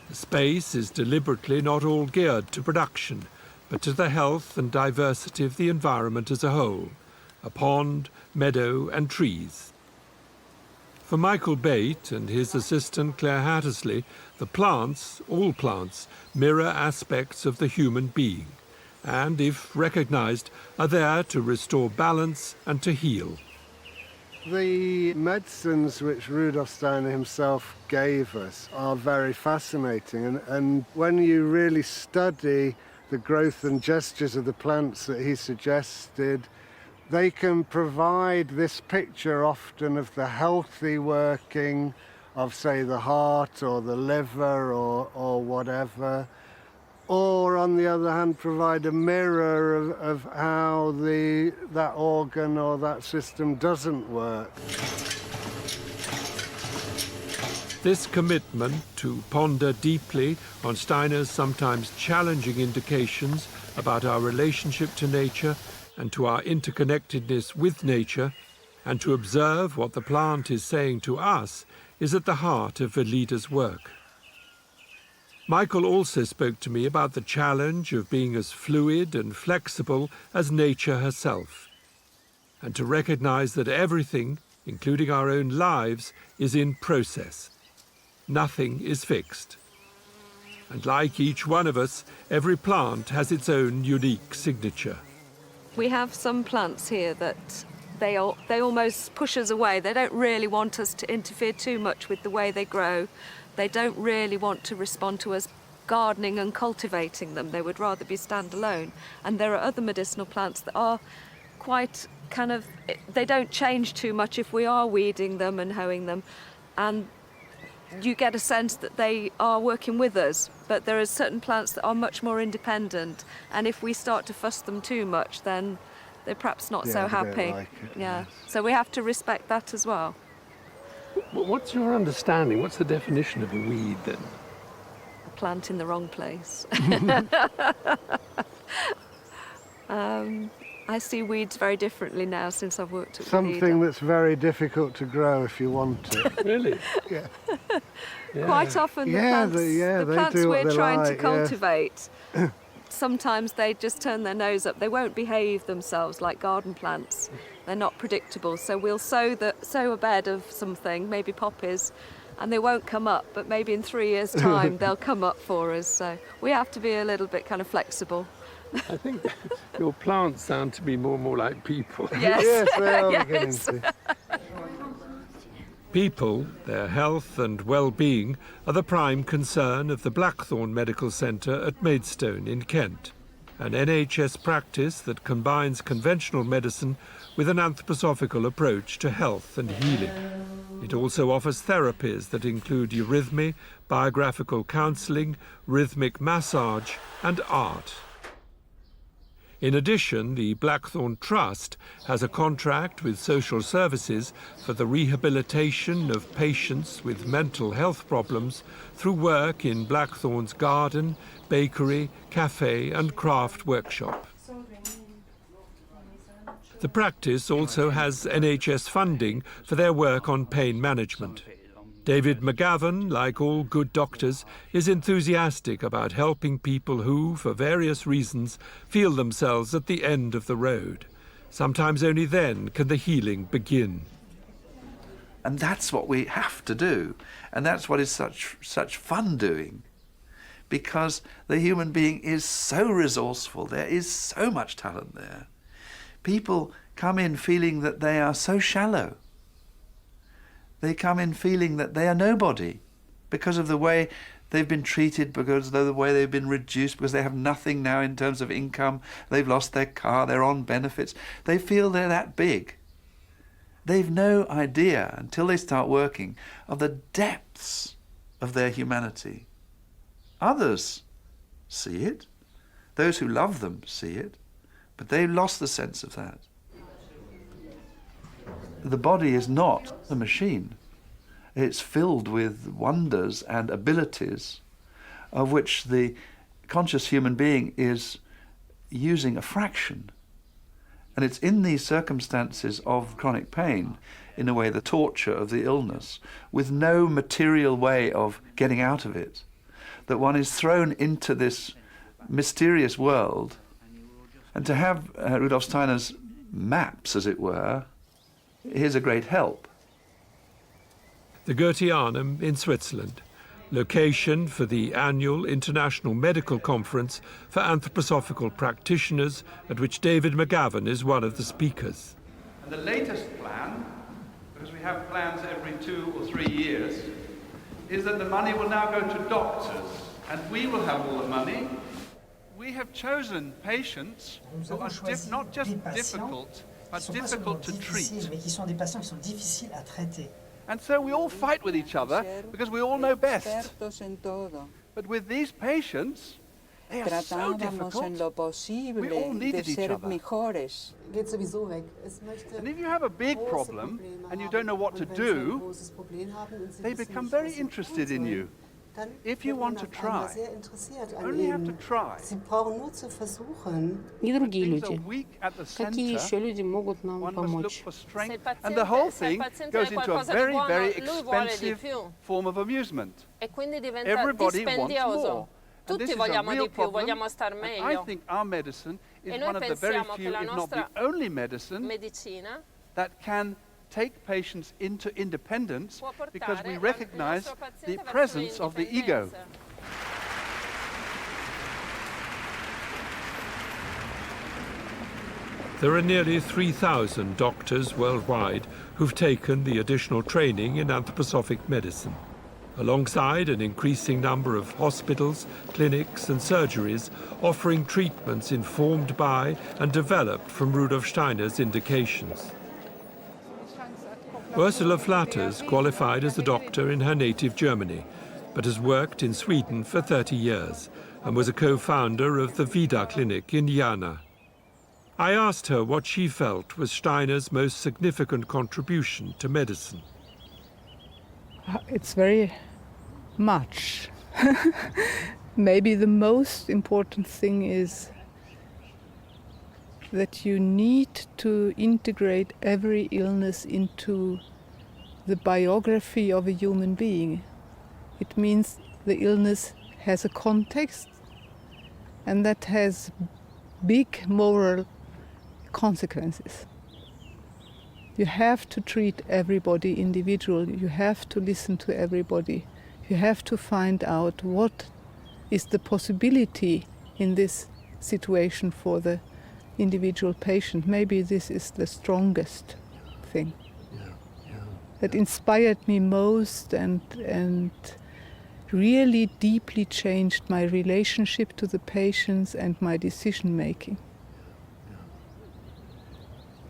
The space is deliberately not all geared to production, but to the health and diversity of the environment as a whole, a pond, meadow and trees. For Michael Bate and his assistant Claire Hattersley, the plants, all plants, mirror aspects of the human being, and, if recognized, are there to restore balance and to heal. The medicines which Rudolf Steiner himself gave us are very fascinating, and when you really study the growth and gestures of the plants that he suggested, they can provide this picture often of the healthy working of, say, the heart or the liver or whatever, or on the other hand provide a mirror of how that organ or that system doesn't work. This commitment to ponder deeply on Steiner's sometimes challenging indications about our relationship to nature and to our interconnectedness with nature And to observe what the plant is saying to us is at the heart of a leader's work. Michael also spoke to me about the challenge of being as fluid and flexible as nature herself, and to recognize that everything, including our own lives, is in process. Nothing is fixed. And like each one of us, every plant has its own unique signature. We have some plants here that they almost push us away. They don't really want us to interfere too much with the way they grow. They don't really want to respond to us gardening and cultivating them. They would rather be standalone. And there are other medicinal plants that are quite they don't change too much if we are weeding them and hoeing them. And you get a sense that they are working with us. But there are certain plants that are much more independent. And if we start to fuss them too much, then they're perhaps not so happy. Like it, yeah. Yes. So we have to respect that as well. What's your understanding? What's the definition of a weed then? A plant in the wrong place. I see weeds very differently now since I've worked at Something that's very difficult to grow if you want it. Really? Yeah. Quite often the plants we're trying to cultivate, yeah. Sometimes they just turn their nose up. They won't behave themselves like garden plants. They're not predictable. So we'll sow a bed of something, maybe poppies, and they won't come up, but maybe in 3 years' time they'll come up for us. So we have to be a little bit kind of flexible. I think your plants sound to me more and more like people. Yes, yes they are yes. beginning to. People, their health and well-being are the prime concern of the Blackthorn Medical Centre at Maidstone in Kent, an NHS practice that combines conventional medicine with an anthroposophical approach to health and healing. It also offers therapies that include eurythmy, biographical counselling, rhythmic massage and art. In addition, the Blackthorn Trust has a contract with social services for the rehabilitation of patients with mental health problems through work in Blackthorn's garden, bakery, cafe and craft workshop. The practice also has NHS funding for their work on pain management. David McGavin, like all good doctors, is enthusiastic about helping people who, for various reasons, feel themselves at the end of the road. Sometimes only then can the healing begin. And that's what we have to do. And that's what is such fun doing. Because the human being is so resourceful. There is so much talent there. People come in feeling that they are so shallow. They come in feeling that they are nobody because of the way they've been treated, because of the way they've been reduced, because they have nothing now in terms of income. They've lost their car, they're on benefits. They feel they're that big. They've no idea, until they start working, of the depths of their humanity. Others see it. Those who love them see it. But they've lost the sense of that. The body is not a machine. It's filled with wonders and abilities of which the conscious human being is using a fraction. And it's in these circumstances of chronic pain, in a way the torture of the illness, with no material way of getting out of it, that one is thrown into this mysterious world. And to have Rudolf Steiner's maps, as it were, is a great help. The Goetheanum in Switzerland, location for the annual International Medical Conference for Anthroposophical Practitioners, at which David McGavin is one of the speakers. And the latest plan, because we have plans every 2 or 3 years, is that the money will now go to doctors, and we will have all the money. We have chosen patients who are not just difficult, but difficult to treat. And so we all fight with each other because we all know best. But with these patients, they are so difficult. We all needed each other. And if you have a big problem and you don't know what to do, they become very interested in you. If you want to try, you only have to try. И другие люди. Какие еще люди могут нам помочь? And the whole thing goes into a very, very expensive form of amusement. Everybody wants more. And this is a real problem. And I think our medicine is one of the very few, if not the only medicine, that can take patients into independence because we recognize the presence of the ego. There are nearly 3,000 doctors worldwide who've taken the additional training in anthroposophic medicine, alongside an increasing number of hospitals, clinics and surgeries offering treatments informed by and developed from Rudolf Steiner's indications. Ursula Flatters qualified as a doctor in her native Germany, but has worked in Sweden for 30 years and was a co-founder of the Vida Clinic in Jana. I asked her what she felt was Steiner's most significant contribution to medicine. It's very much. Maybe the most important thing is that you need to integrate every illness into the biography of a human being. It means the illness has a context and that has big moral consequences. You have to treat everybody individually. You have to listen to everybody. You have to find out what is the possibility in this situation for the individual patient. Maybe this is the strongest thing that inspired me most and really deeply changed my relationship to the patients and my decision making.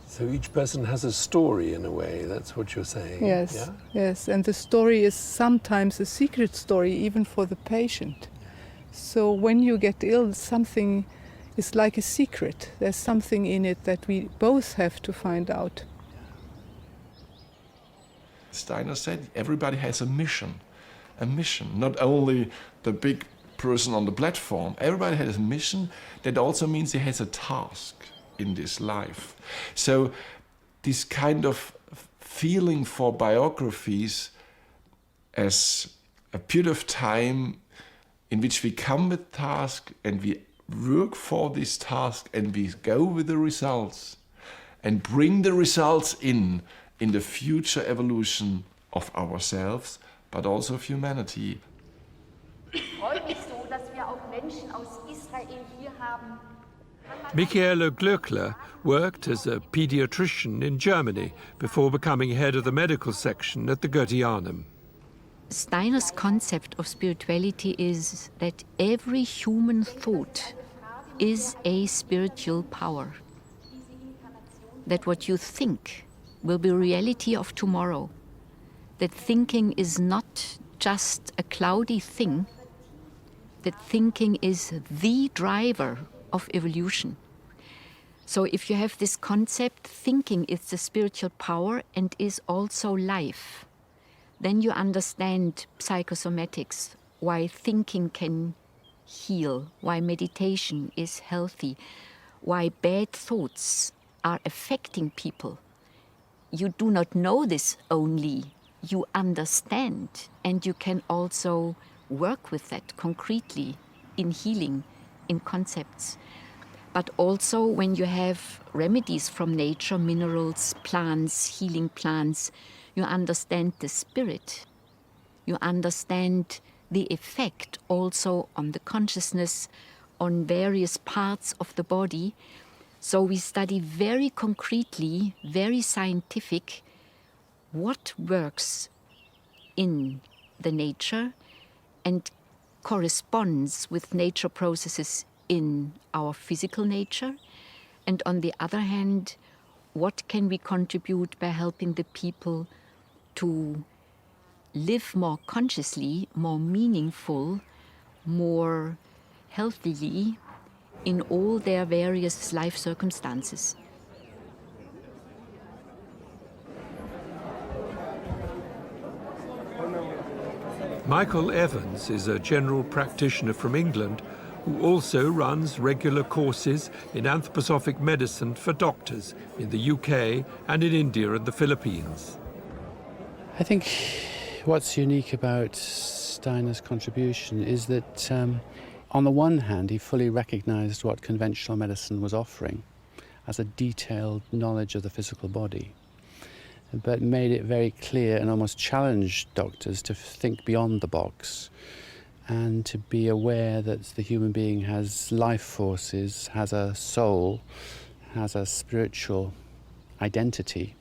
So each person has a story in a way, that's what you're saying? Yes, yeah? Yes, and the story is sometimes a secret story even for the patient. So when you get ill, something is like a secret. There's something in it that we both have to find out. Steiner said everybody has a mission, not only the big person on the platform. Everybody has a mission. That also means he has a task in this life. So this kind of feeling for biographies as a period of time in which we come with task and we work for this task and we go with the results and bring the results in the future evolution of ourselves, but also of humanity. Michaela Glöckler worked as a pediatrician in Germany before becoming head of the medical section at the Goetheanum. Steiner's concept of spirituality is that every human thought is a spiritual power. That what you think will be reality of tomorrow. That thinking is not just a cloudy thing. That thinking is the driver of evolution. So if you have this concept, thinking is the spiritual power and is also life, then you understand psychosomatics, why thinking can heal, why meditation is healthy, why bad thoughts are affecting people. You do not know this only, you understand, and you can also work with that concretely in healing, in concepts. But also when you have remedies from nature, minerals, plants, healing plants, you understand the spirit. You understand the effect also on the consciousness, on various parts of the body. So we study very concretely, very scientific, what works in the nature and corresponds with nature processes in our physical nature, and on the other hand, what can we contribute by helping the people to live more consciously, more meaningful, more healthily in all their various life circumstances. Michael Evans is a general practitioner from England who also runs regular courses in anthroposophic medicine for doctors in the UK and in India and the Philippines. I think what's unique about Steiner's contribution is that on the one hand he fully recognised what conventional medicine was offering as a detailed knowledge of the physical body, but made it very clear and almost challenged doctors to think beyond the box and to be aware that the human being has life forces, has a soul, has a spiritual identity,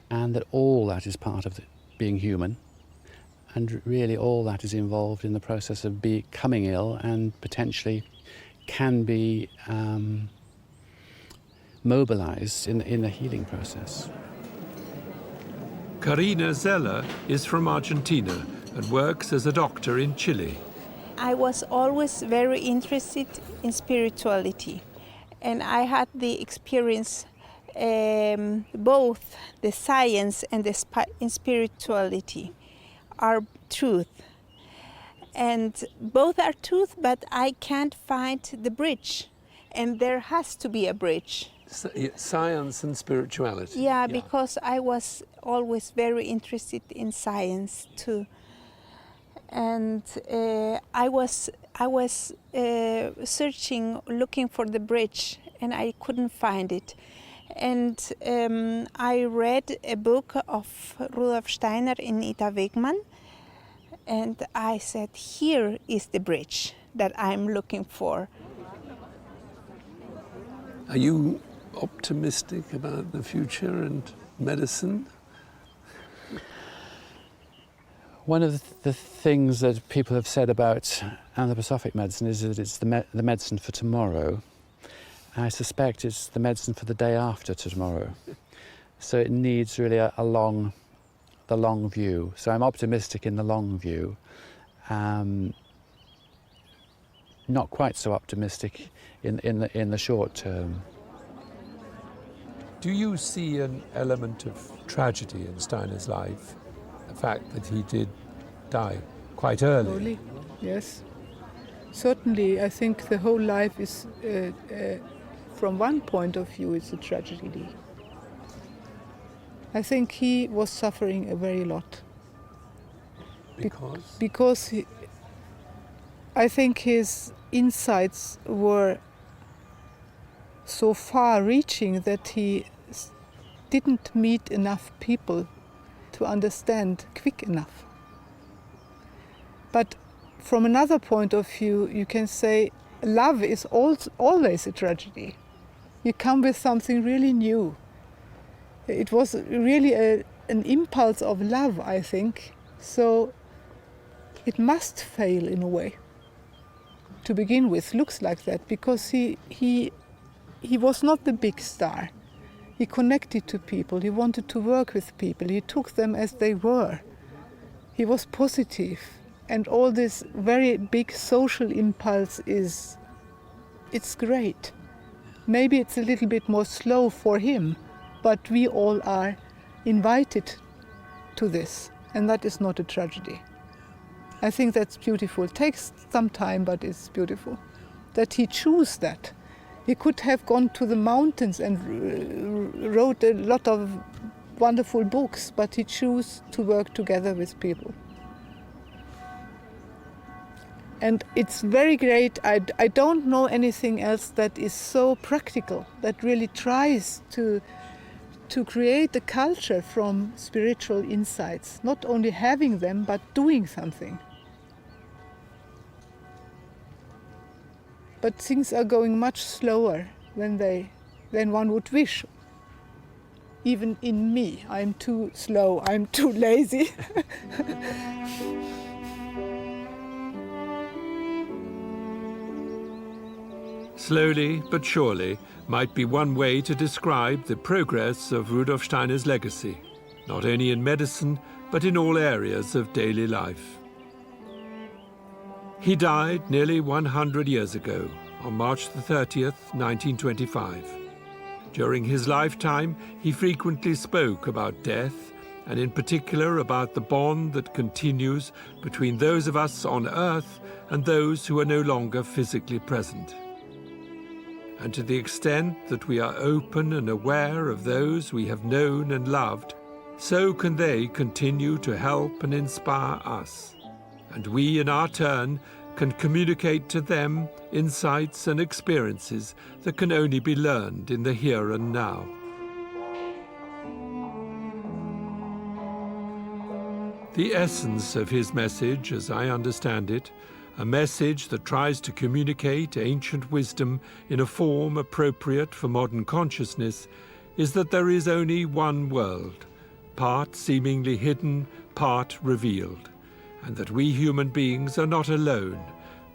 and that all that is part of being human, and really all that is involved in the process of becoming ill and potentially can be mobilized in the healing process. Karina Zeller is from Argentina and works as a doctor in Chile. I was always very interested in spirituality, and I had the experience both the science and the spirituality are truth. And both are truth, but I can't find the bridge, and there has to be a bridge. Science and spirituality. Yeah, because I was always very interested in science too. And I was searching, looking for the bridge, and I couldn't find it. And I read a book of Rudolf Steiner in Ita Wegmann, and I said, here is the bridge that I'm looking for. Are you optimistic about the future and medicine? One of the things that people have said about anthroposophic medicine is that it's the medicine for tomorrow. I suspect it's the medicine for the day after tomorrow. So it needs really the long view. So I'm optimistic in the long view. Not quite so optimistic in the short term. Do you see an element of tragedy in Steiner's life? The fact that he did die quite early? Yes. Certainly, I think the whole life is, from one point of view, it's a tragedy. I think he was suffering a very lot. Because? Because I think his insights were so far-reaching that he didn't meet enough people to understand quick enough. But from another point of view, you can say love is always a tragedy. You come with something really new. It was really an impulse of love, I think. So it must fail in a way. To begin with, looks like that, because he was not the big star. He connected to people, he wanted to work with people, he took them as they were. He was positive, and all this very big social impulse it's great. Maybe it's a little bit more slow for him, but we all are invited to this, and that is not a tragedy. I think that's beautiful. It takes some time, but it's beautiful that he chose that. He could have gone to the mountains and wrote a lot of wonderful books, but he chose to work together with people. And it's very great. I don't know anything else that is so practical, that really tries to create a culture from spiritual insights, not only having them, but doing something. But things are going much slower than one would wish. Even in me, I'm too slow, I'm too lazy. Slowly but surely might be one way to describe the progress of Rudolf Steiner's legacy, not only in medicine, but in all areas of daily life. He died nearly 100 years ago, on March the 30th, 1925. During his lifetime, he frequently spoke about death and in particular about the bond that continues between those of us on Earth and those who are no longer physically present. And to the extent that we are open and aware of those we have known and loved, so can they continue to help and inspire us. And we, in our turn, can communicate to them insights and experiences that can only be learned in the here and now. The essence of his message, as I understand it, a message that tries to communicate ancient wisdom in a form appropriate for modern consciousness, is that there is only one world, part seemingly hidden, part revealed, and that we human beings are not alone,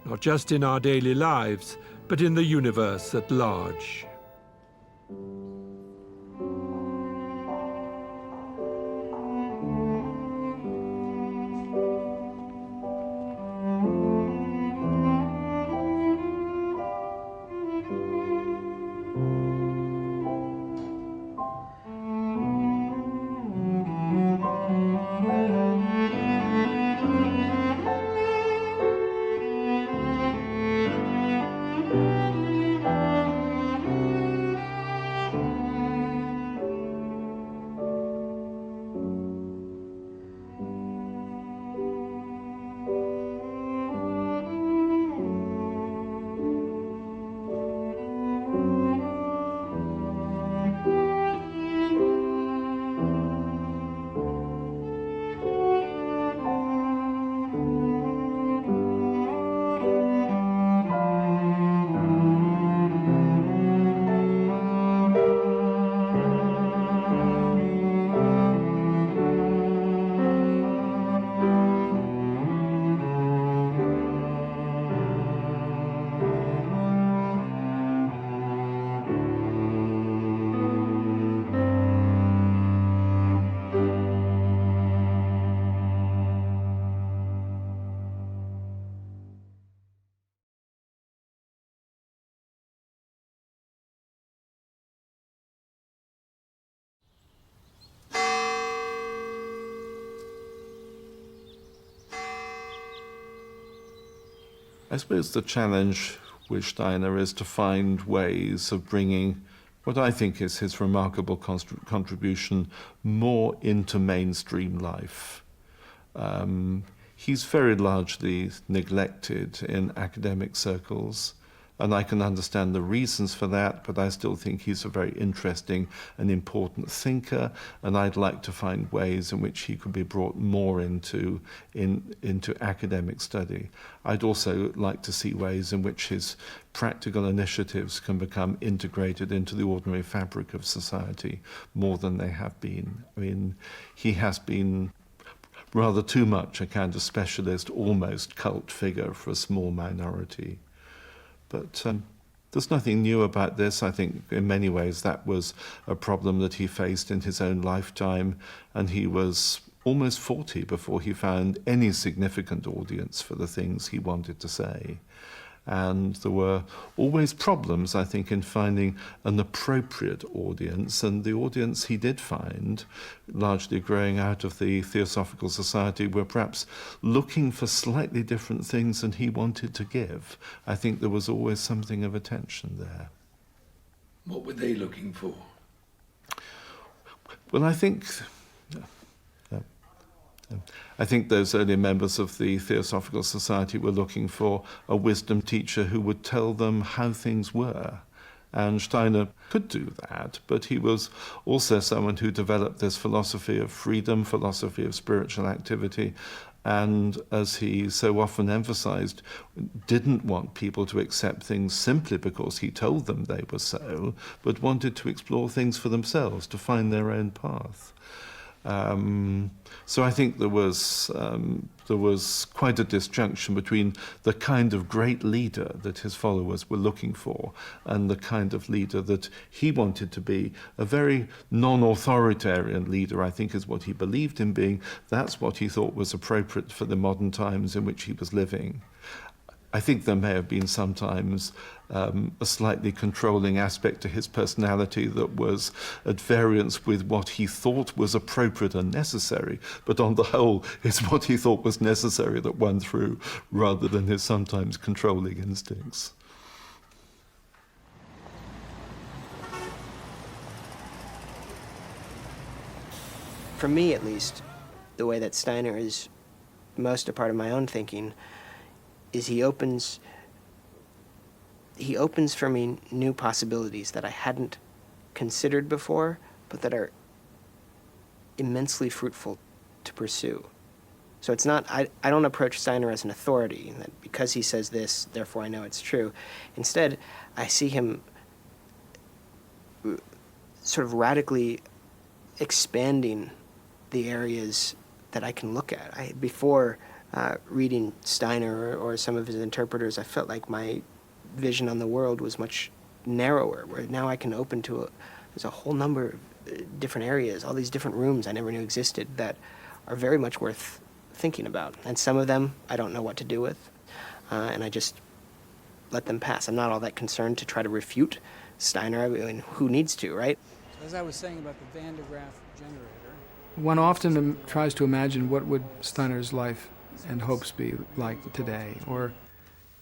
not just in our daily lives, but in the universe at large. I suppose the challenge with Steiner is to find ways of bringing what I think is his remarkable contribution more into mainstream life. He's very largely neglected in academic circles, and I can understand the reasons for that, but I still think he's a very interesting and important thinker, and I'd like to find ways in which he could be brought more into academic study. I'd also like to see ways in which his practical initiatives can become integrated into the ordinary fabric of society more than they have been. I mean, he has been rather too much a kind of specialist, almost cult figure for a small minority. But there's nothing new about this. I think in many ways that was a problem that he faced in his own lifetime, and he was almost 40 before he found any significant audience for the things he wanted to say. And there were always problems, I think, in finding an appropriate audience, and the audience he did find, largely growing out of the Theosophical Society, were perhaps looking for slightly different things than he wanted to give. I think there was always something of a tension there. What were they looking for? Well, I think those early members of the Theosophical Society were looking for a wisdom teacher who would tell them how things were. And Steiner could do that, but he was also someone who developed this philosophy of freedom, philosophy of spiritual activity, and, as he so often emphasized, didn't want people to accept things simply because he told them they were so, but wanted to explore things for themselves, to find their own path. So I think there was quite a disjunction between the kind of great leader that his followers were looking for and the kind of leader that he wanted to be. A very non-authoritarian leader, I think, is what he believed in being. That's what he thought was appropriate for the modern times in which he was living. I think there may have been sometimes a slightly controlling aspect to his personality that was at variance with what he thought was appropriate and necessary, but on the whole, it's what he thought was necessary that won through, rather than his sometimes controlling instincts. For me, at least, the way that Steiner is most a part of my own thinking is he opens for me new possibilities that I hadn't considered before, but that are immensely fruitful to pursue. So it's not, I don't approach Steiner as an authority, that because he says this, therefore I know it's true. Instead, I see him sort of radically expanding the areas that I can look at. Before reading Steiner or some of his interpreters, I felt like my vision on the world was much narrower, where now I can open to there's a whole number of different areas, all these different rooms I never knew existed that are very much worth thinking about. And some of them I don't know what to do with, and I just let them pass. I'm not all that concerned to try to refute Steiner. I mean, who needs to, right? As I was saying about the Van de Graaff generator, one often tries to imagine what would Steiner's life and hopes be like today or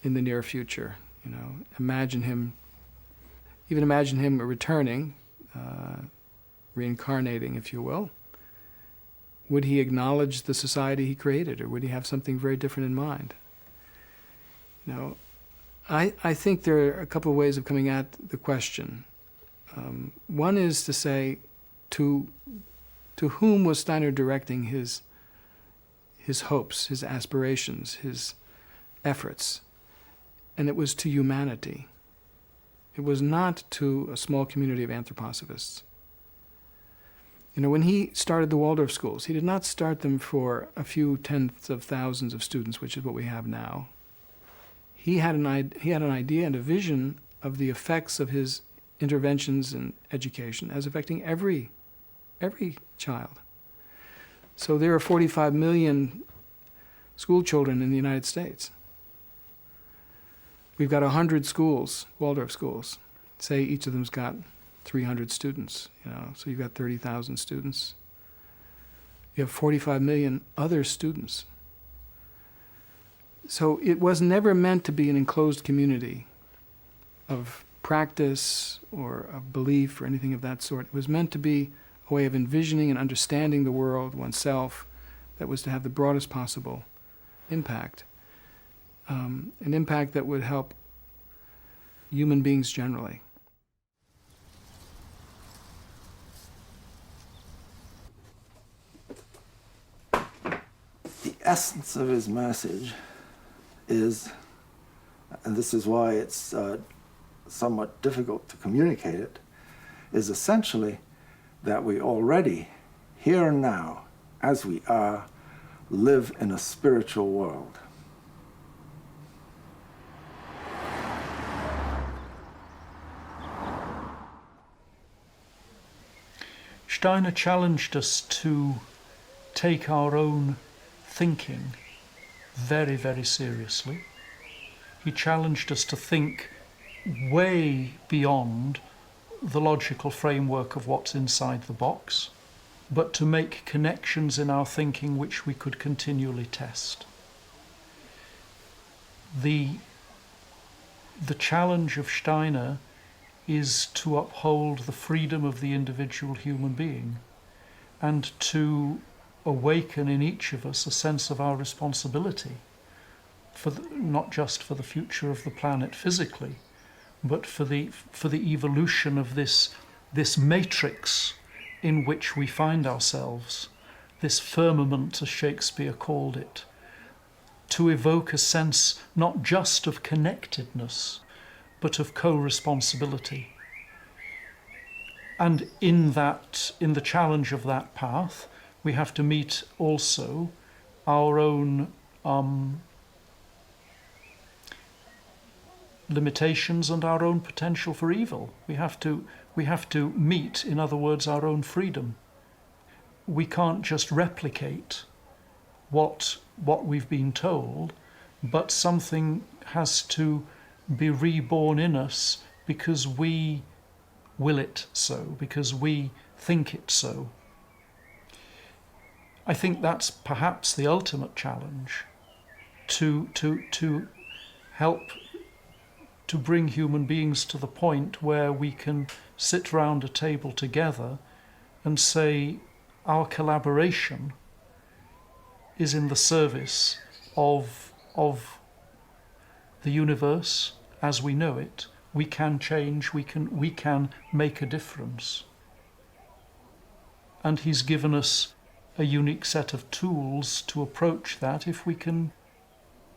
in the near future. You know, imagine him returning, reincarnating, if you will. Would he acknowledge the society he created, or would he have something very different in mind? You know, I think there are a couple of ways of coming at the question. One is to say, to whom was Steiner directing his hopes, his aspirations, his efforts? And it was to humanity. It was not to a small community of anthroposophists. You know, when he started the Waldorf schools, he did not start them for a few tenths of thousands of students, which is what we have now. He had an idea and a vision of the effects of his interventions in education as affecting every child. So there are 45 million school children in the United States. We've got 100 schools, Waldorf schools. Say each of them's got 300 students, you know, so you've got 30,000 students. You have 45 million other students. So it was never meant to be an enclosed community of practice or of belief or anything of that sort. It was meant to be a way of envisioning and understanding the world, oneself, that was to have the broadest possible impact. An impact that would help human beings generally. The essence of his message is, and this is why it's somewhat difficult to communicate it, is essentially that we already, here and now, as we are, live in a spiritual world. Steiner challenged us to take our own thinking very, very seriously. He challenged us to think way beyond the logical framework of what's inside the box, but to make connections in our thinking which we could continually test. The challenge of Steiner is to uphold the freedom of the individual human being and to awaken in each of us a sense of our responsibility for not just for the future of the planet physically, but for the evolution of this matrix in which we find ourselves, this firmament, as Shakespeare called it, to evoke a sense not just of connectedness, but of co-responsibility. And in the challenge of that path, we have to meet also our own limitations and our own potential for evil. We have to meet, in other words, our own freedom. We can't just replicate what we've been told, but something has to be reborn in us because we will it so, because we think it so. I think that's perhaps the ultimate challenge, to help to bring human beings to the point where we can sit round a table together and say our collaboration is in the service of the universe as we know it. We can change, we can make a difference. And he's given us a unique set of tools to approach that if we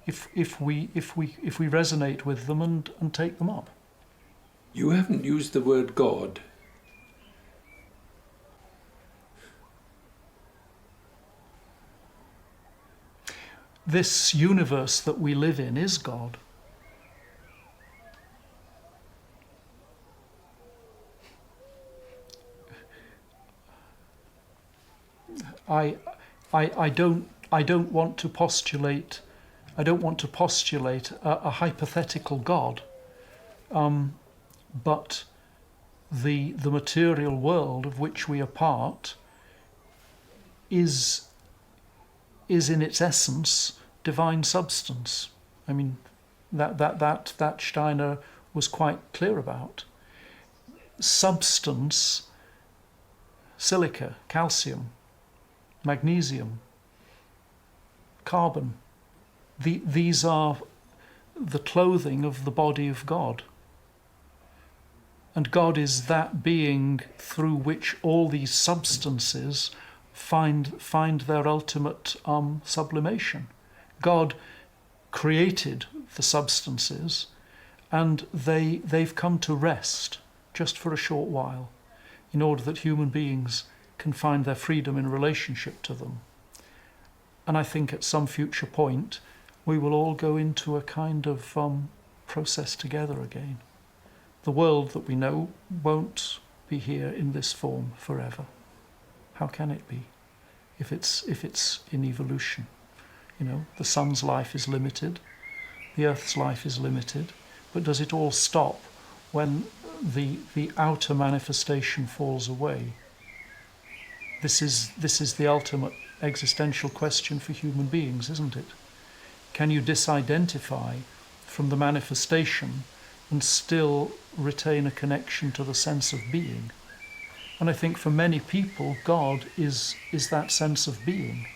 resonate with them and take them up. You haven't used the word God. This universe that we live in is God. I don't want to postulate a hypothetical God, but the material world of which we are part is in its essence divine substance. I mean, that Steiner was quite clear about. Substance, silica, calcium, magnesium, carbon, these are the clothing of the body of God. And God is that being through which all these substances find their ultimate sublimation. God created the substances, and they've come to rest just for a short while in order that human beings can find their freedom in relationship to them. And I think at some future point we will all go into a kind of process together again. The world that we know won't be here in this form forever. How can it be if it's in evolution? You know, the sun's life is limited, the earth's life is limited, but does it all stop when the outer manifestation falls away? This is the ultimate existential question for human beings, isn't it? Can you disidentify from the manifestation and still retain a connection to the sense of being? And I think for many people, God is that sense of being.